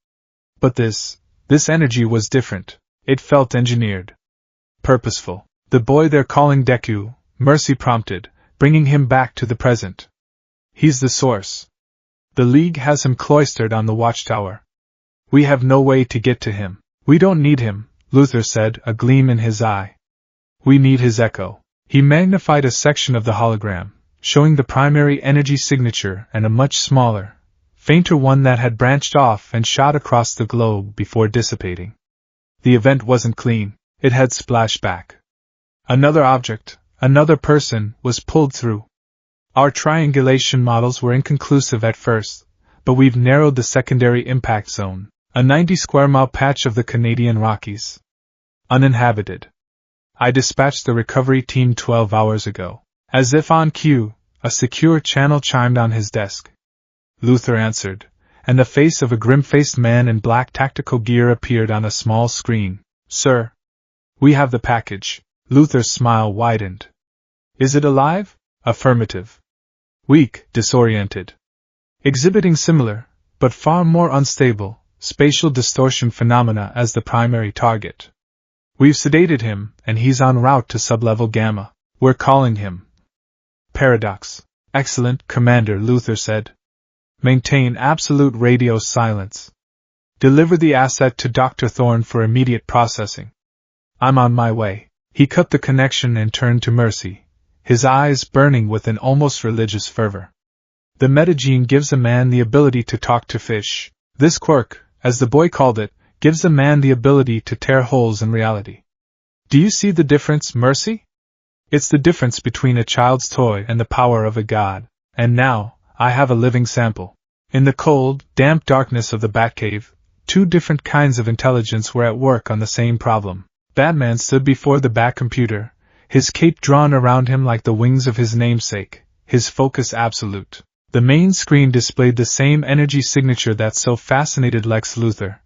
But this energy was different. It felt engineered. Purposeful. The boy they're calling Deku, Mercy prompted, bringing him back to the present. He's the source. The League has him cloistered on the Watchtower. We have no way to get to him. We don't need him, Luthor said, a gleam in his eye. We need his echo. He magnified a section of the hologram, showing the primary energy signature and a much smaller, fainter one that had branched off and shot across the globe before dissipating. The event wasn't clean. It had splashed back. Another object, another person, was pulled through. Our triangulation models were inconclusive at first, but we've narrowed the secondary impact zone, A 90-square-mile patch of the Canadian Rockies. Uninhabited. I dispatched the recovery team 12 hours ago. As if on cue, a secure channel chimed on his desk. Luther answered, and the face of a grim-faced man in black tactical gear appeared on a small screen. Sir, we have the package. Luther's smile widened. Is it alive? Affirmative. Weak, disoriented. Exhibiting similar, but far more unstable, spatial distortion phenomena as the primary target. We've sedated him, and he's en route to sublevel Gamma. We're calling him Paradox. Excellent, Commander, Luther said. Maintain absolute radio silence. Deliver the asset to Dr. Thorne for immediate processing. I'm on my way. He cut the connection and turned to Mercy, his eyes burning with an almost religious fervor. The metagene gives a man the ability to talk to fish. This quirk, as the boy called it, gives a man the ability to tear holes in reality. Do you see the difference, Mercy? It's the difference between a child's toy and the power of a god. And now, I have a living sample. In the cold, damp darkness of the Batcave, two different kinds of intelligence were at work on the same problem. Batman stood before the Bat-computer, his cape drawn around him like the wings of his namesake, his focus absolute. The main screen displayed the same energy signature that so fascinated Lex Luthor,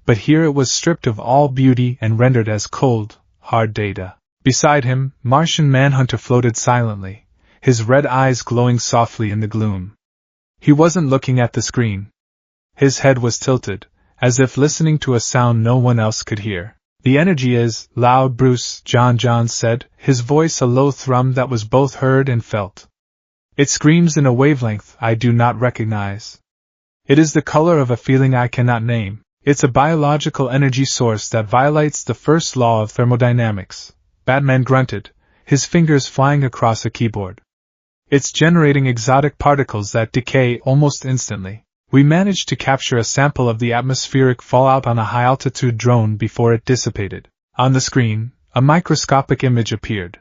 but here it was stripped of all beauty and rendered as cold, hard data. Beside him, Martian Manhunter floated silently, his red eyes glowing softly in the gloom. He wasn't looking at the screen. His head was tilted, as if listening to a sound no one else could hear. The energy is loud, Bruce, John said, his voice a low thrum that was both heard and felt. It screams in a wavelength I do not recognize. It is the color of a feeling I cannot name. It's a biological energy source that violates the first law of thermodynamics. Batman grunted, his fingers flying across a keyboard. It's generating exotic particles that decay almost instantly. We managed to capture a sample of the atmospheric fallout on a high-altitude drone before it dissipated. On the screen, a microscopic image appeared.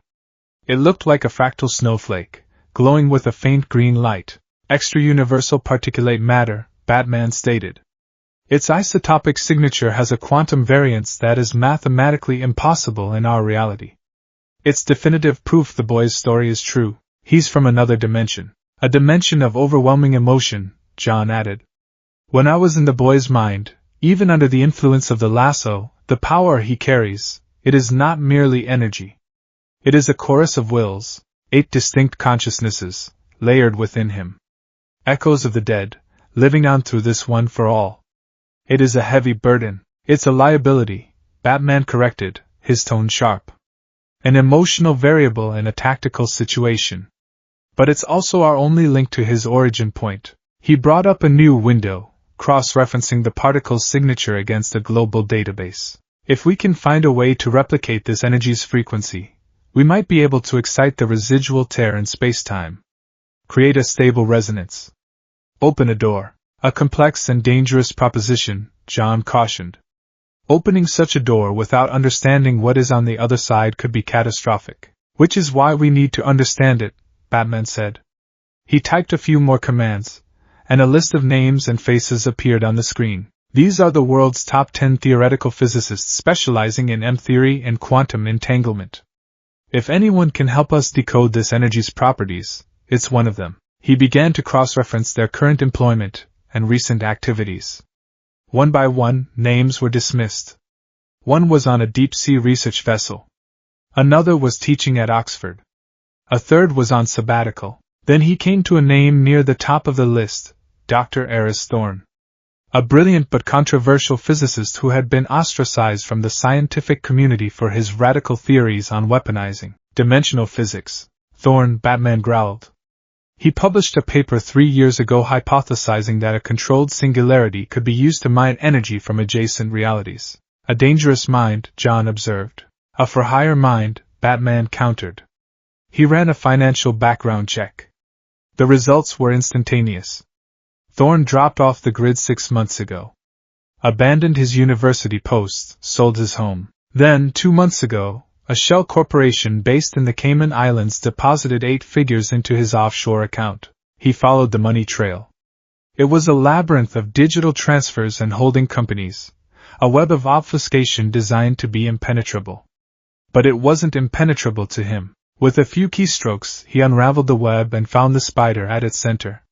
It looked like a fractal snowflake, glowing with a faint green light. Extra-universal particulate matter, Batman stated. Its isotopic signature has a quantum variance that is mathematically impossible in our reality. It's definitive proof the boy's story is true. He's from another dimension. A dimension of overwhelming emotion, John added. When I was in the boy's mind, even under the influence of the lasso, the power he carries, it is not merely energy. It is a chorus of wills, 8 distinct consciousnesses, layered within him. Echoes of the dead, living on through this one for all. It is a heavy burden. It's a liability, Batman corrected, his tone sharp. An emotional variable in a tactical situation. But it's also our only link to his origin point. He brought up a new window, cross-referencing the particle's signature against a global database. If we can find a way to replicate this energy's frequency, we might be able to excite the residual tear in space-time. Create a stable resonance. Open a door. A complex and dangerous proposition, John cautioned. Opening such a door without understanding what is on the other side could be catastrophic. Which is why we need to understand it, Batman said. He typed a few more commands, and a list of names and faces appeared on the screen. These are the world's top 10 theoretical physicists specializing in M-theory and quantum entanglement. If anyone can help us decode this energy's properties, it's one of them. He began to cross-reference their current employment and recent activities. One by one, names were dismissed. One was on a deep-sea research vessel. Another was teaching at Oxford. A third was on sabbatical. Then he came to a name near the top of the list, Dr. Eris Thorne. A brilliant but controversial physicist who had been ostracized from the scientific community for his radical theories on weaponizing dimensional physics. Thorne, Batman growled. He published a paper 3 years ago hypothesizing that a controlled singularity could be used to mine energy from adjacent realities. A dangerous mind, John observed. A for-hire mind, Batman countered. He ran a financial background check. The results were instantaneous. Thorne dropped off the grid 6 months ago. Abandoned his university post, sold his home. Then, 2 months ago, a shell corporation based in the Cayman Islands deposited 8 figures into his offshore account. He followed the money trail. It was a labyrinth of digital transfers and holding companies, a web of obfuscation designed to be impenetrable. But it wasn't impenetrable to him. With a few keystrokes, he unraveled the web and found the spider at its center.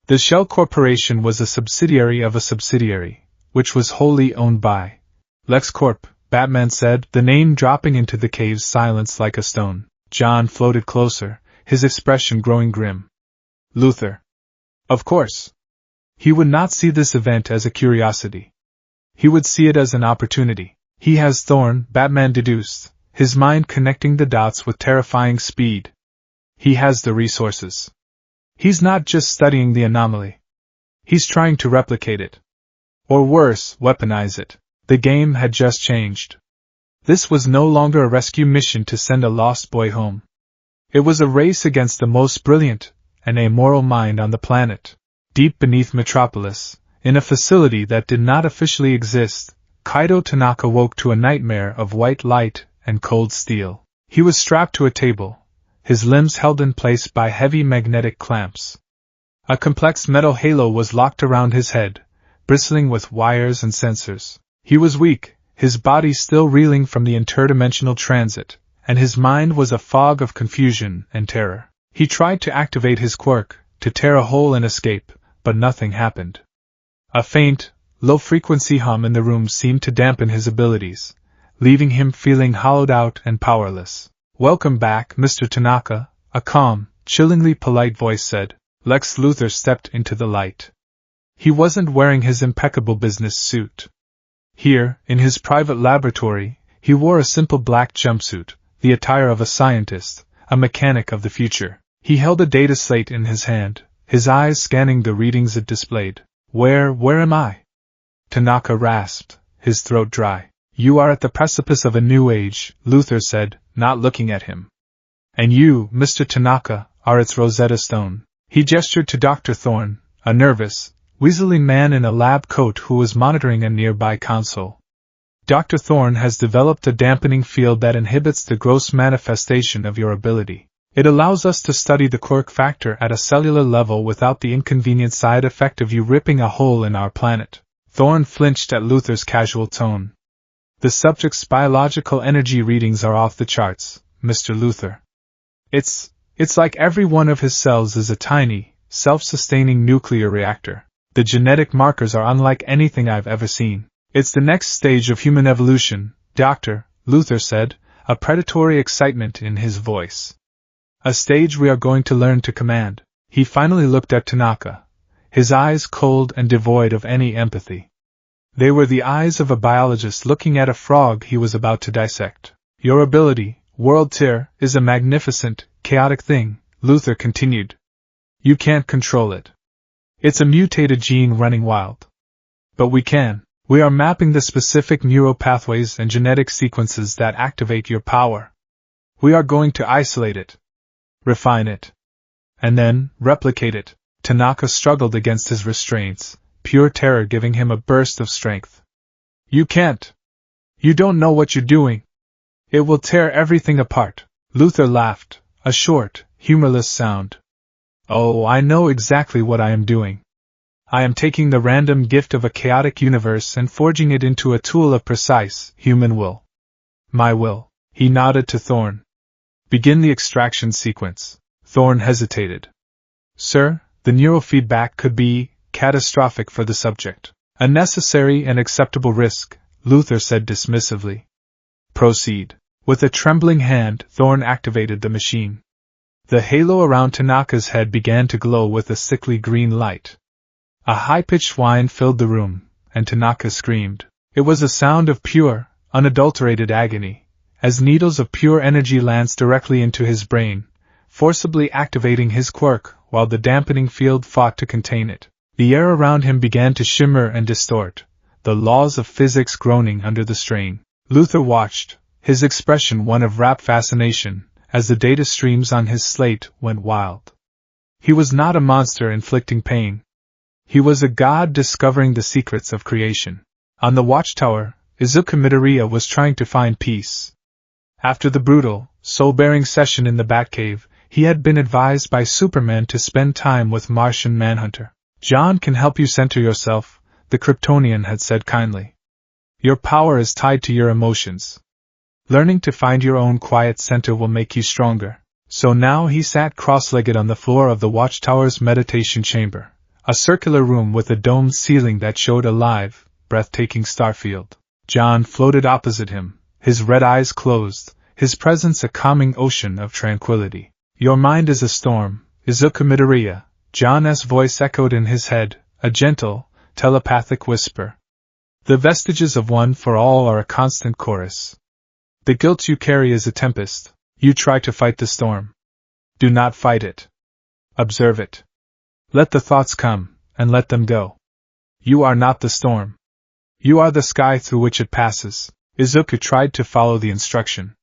The Shell Corporation was a subsidiary of a subsidiary, which was wholly owned by LexCorp, Batman said, the name dropping into the cave's silence like a stone. John floated closer, his expression growing grim. Luthor. Of course. He would not see this event as a curiosity. He would see it as an opportunity. He has Thorn, Batman deduced, his mind connecting the dots with terrifying speed. He has the resources. He's not just studying the anomaly. He's trying to replicate it. Or worse, weaponize it. The game had just changed. This was no longer a rescue mission to send a lost boy home. It was a race against the most brilliant and amoral mind on the planet. Deep beneath Metropolis, in a facility that did not officially exist, Kaido Tanaka woke to a nightmare of white light and cold steel. He was strapped to a table, his limbs held in place by heavy magnetic clamps. A complex metal halo was locked around his head, bristling with wires and sensors. He was weak, his body still reeling from the interdimensional transit, and his mind was a fog of confusion and terror. He tried to activate his quirk, to tear a hole and escape, but nothing happened. A faint, low-frequency hum in the room seemed to dampen his abilities, leaving him feeling hollowed out and powerless. Welcome back, Mr. Tanaka, a calm, chillingly polite voice said. Lex Luthor stepped into the light. He wasn't wearing his impeccable business suit. Here, in his private laboratory, he wore a simple black jumpsuit, the attire of a scientist, a mechanic of the future. He held a data slate in his hand, his eyes scanning the readings it displayed. Where am I? Tanaka rasped, his throat dry. You are at the precipice of a new age, Luthor said, not looking at him. And you, Mr. Tanaka, are its Rosetta Stone. He gestured to Dr. Thorne, a nervous, weaselly man in a lab coat who was monitoring a nearby console. Dr. Thorne has developed a dampening field that inhibits the gross manifestation of your ability. It allows us to study the quirk factor at a cellular level without the inconvenient side effect of you ripping a hole in our planet. Thorne flinched at Luthor's casual tone. The subject's biological energy readings are off the charts, Mr. Luthor. It's like every one of his cells is a tiny, self-sustaining nuclear reactor. The genetic markers are unlike anything I've ever seen. It's the next stage of human evolution, Doctor, Luthor said, a predatory excitement in his voice. A stage we are going to learn to command. He finally looked at Tanaka, his eyes cold and devoid of any empathy. They were the eyes of a biologist looking at a frog he was about to dissect. Your ability, World Tier, is a magnificent, chaotic thing, Luthor continued. You can't control it. It's a mutated gene running wild. But we can. We are mapping the specific neural pathways and genetic sequences that activate your power. We are going to isolate it, refine it, and then replicate it. Tanaka struggled against his restraints, pure terror giving him a burst of strength. You can't. You don't know what you're doing. It will tear everything apart. Luthor laughed, a short, humorless sound. Oh, I know exactly what I am doing. I am taking the random gift of a chaotic universe and forging it into a tool of precise, human will. My will. He nodded to Thorne. Begin the extraction sequence. Thorne hesitated. Sir, the neural feedback could be catastrophic for the subject. A necessary and acceptable risk, Luthor said dismissively. Proceed. With a trembling hand, Thorne activated the machine. The halo around Tanaka's head began to glow with a sickly green light. A high-pitched whine filled the room, and Tanaka screamed. It was a sound of pure, unadulterated agony, as needles of pure energy lanced directly into his brain, forcibly activating his quirk while the dampening field fought to contain it. The air around him began to shimmer and distort, the laws of physics groaning under the strain. Luthor watched, his expression one of rapt fascination, as the data streams on his slate went wild. He was not a monster inflicting pain. He was a god discovering the secrets of creation. On the Watchtower, Izuku Midoriya was trying to find peace. After the brutal, soul-bearing session in the Batcave, he had been advised by Superman to spend time with Martian Manhunter. John can help you center yourself, the Kryptonian had said kindly. Your power is tied to your emotions. Learning to find your own quiet center will make you stronger. So now he sat cross-legged on the floor of the Watchtower's meditation chamber, a circular room with a domed ceiling that showed a live, breathtaking starfield. John floated opposite him, his red eyes closed, his presence a calming ocean of tranquility. Your mind is a storm, Izuku Midoriya, John's voice echoed in his head, a gentle, telepathic whisper. The vestiges of one for all are a constant chorus. The guilt you carry is a tempest. You try to fight the storm. Do not fight it. Observe it. Let the thoughts come, and let them go. You are not the storm. You are the sky through which it passes. Izuku tried to follow the instruction.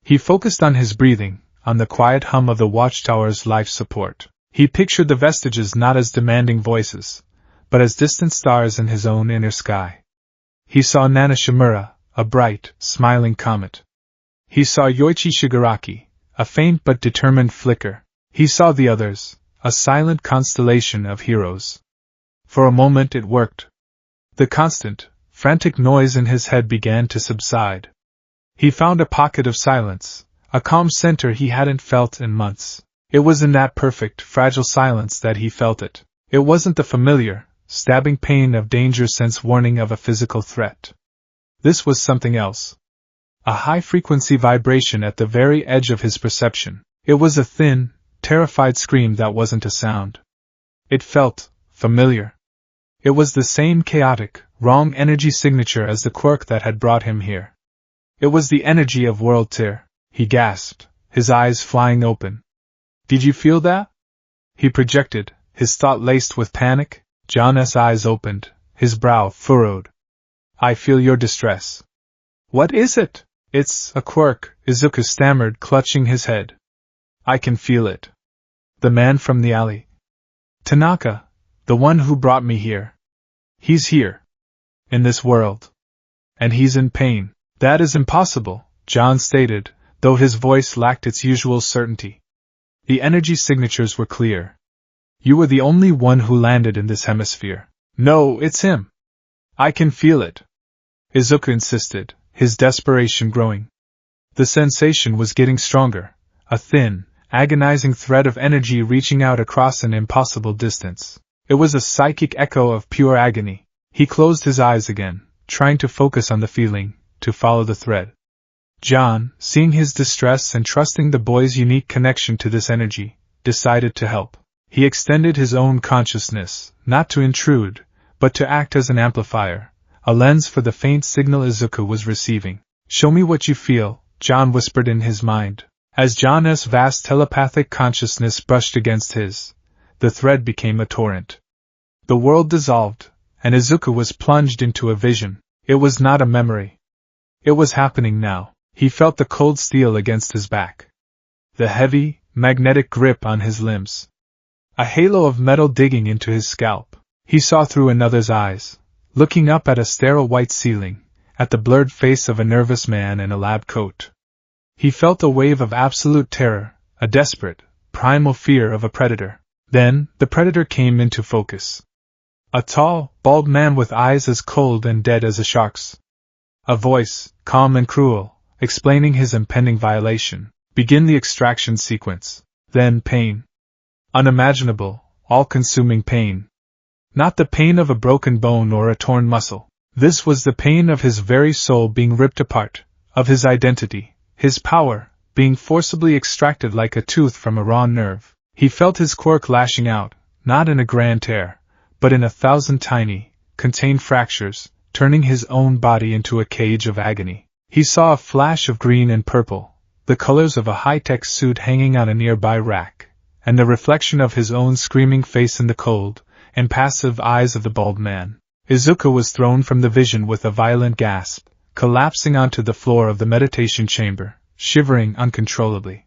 He focused on his breathing, on the quiet hum of the Watchtower's life support. He pictured the vestiges not as demanding voices, but as distant stars in his own inner sky. He saw Nana Shimura, a bright, smiling comet. He saw Yoichi Shigaraki, a faint but determined flicker. He saw the others, a silent constellation of heroes. For a moment it worked. The constant, frantic noise in his head began to subside. He found a pocket of silence, a calm center he hadn't felt in months. It was in that perfect, fragile silence that he felt it. It wasn't the familiar, stabbing pain of danger sense warning of a physical threat. This was something else. A high-frequency vibration at the very edge of his perception. It was a thin, terrified scream that wasn't a sound. It felt familiar. It was the same chaotic, wrong energy signature as the quirk that had brought him here. It was the energy of World Tyr, he gasped, his eyes flying open. Did you feel that? He projected, his thought laced with panic. John's eyes opened, his brow furrowed. I feel your distress. What is it? It's a quirk, Izuku stammered, clutching his head. I can feel it. The man from the alley. Tanaka, the one who brought me here. He's here. In this world. And he's in pain. That is impossible, John stated, though his voice lacked its usual certainty. The energy signatures were clear. You were the only one who landed in this hemisphere. No, it's him. I can feel it. Izuku insisted, his desperation growing. The sensation was getting stronger, a thin, agonizing thread of energy reaching out across an impossible distance. It was a psychic echo of pure agony. He closed his eyes again, trying to focus on the feeling, to follow the thread. John, seeing his distress and trusting the boy's unique connection to this energy, decided to help. He extended his own consciousness, not to intrude, but to act as an amplifier, a lens for the faint signal Izuku was receiving. Show me what you feel, John whispered in his mind. As John's vast telepathic consciousness brushed against his, the thread became a torrent. The world dissolved, and Izuku was plunged into a vision. It was not a memory. It was happening now. He felt the cold steel against his back. The heavy, magnetic grip on his limbs. A halo of metal digging into his scalp. He saw through another's eyes, looking up at a sterile white ceiling, at the blurred face of a nervous man in a lab coat. He felt a wave of absolute terror, a desperate, primal fear of a predator. Then, the predator came into focus. A tall, bald man with eyes as cold and dead as a shark's. A voice, calm and cruel, explaining his impending violation. Begin the extraction sequence. Then pain. Unimaginable, all-consuming pain. Not the pain of a broken bone or a torn muscle. This was the pain of his very soul being ripped apart, of his identity, his power, being forcibly extracted like a tooth from a raw nerve. He felt his quirk lashing out, not in a grand tear, but in 1,000 tiny, contained fractures, turning his own body into a cage of agony. He saw a flash of green and purple, the colors of a high-tech suit hanging on a nearby rack, and the reflection of his own screaming face in the cold, impassive eyes of the bald man. Izuku was thrown from the vision with a violent gasp, collapsing onto the floor of the meditation chamber, shivering uncontrollably.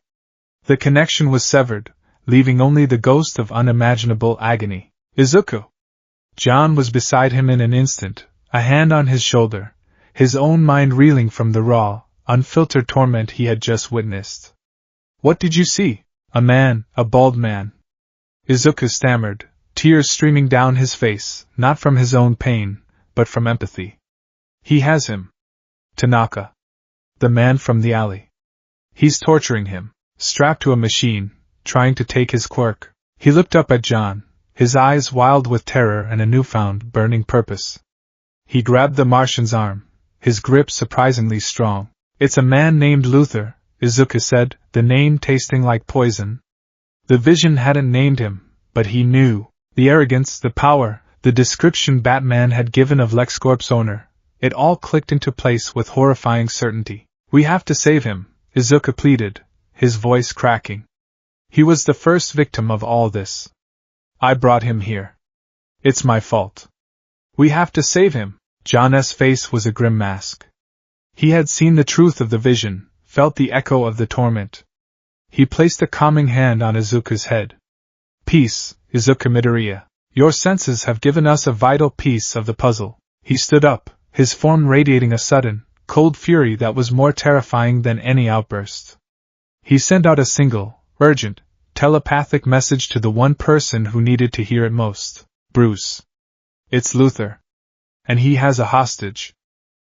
The connection was severed, leaving only the ghost of unimaginable agony. Izuku! John was beside him in an instant, a hand on his shoulder, his own mind reeling from the raw, unfiltered torment he had just witnessed. What did you see? A man, a bald man. Izuku stammered, tears streaming down his face, not from his own pain, but from empathy. He has him. Tanaka. The man from the alley. He's torturing him, strapped to a machine, trying to take his quirk. He looked up at John, his eyes wild with terror and a newfound, burning purpose. He grabbed the Martian's arm, his grip surprisingly strong. It's a man named Luther, Izuku said, the name tasting like poison. The vision hadn't named him, but he knew. The arrogance, the power, the description Batman had given of LexCorp's owner, it all clicked into place with horrifying certainty. We have to save him, Izuku pleaded, his voice cracking. He was the first victim of all this. I brought him here. It's my fault. We have to save him. John's face was a grim mask. He had seen the truth of the vision, felt the echo of the torment. He placed a calming hand on Izuku's head. Peace, Izuku Midoriya. Your senses have given us a vital piece of the puzzle. He stood up, his form radiating a sudden, cold fury that was more terrifying than any outburst. He sent out a single, urgent, telepathic message to the one person who needed to hear it most. Bruce. It's Luther. And he has a hostage.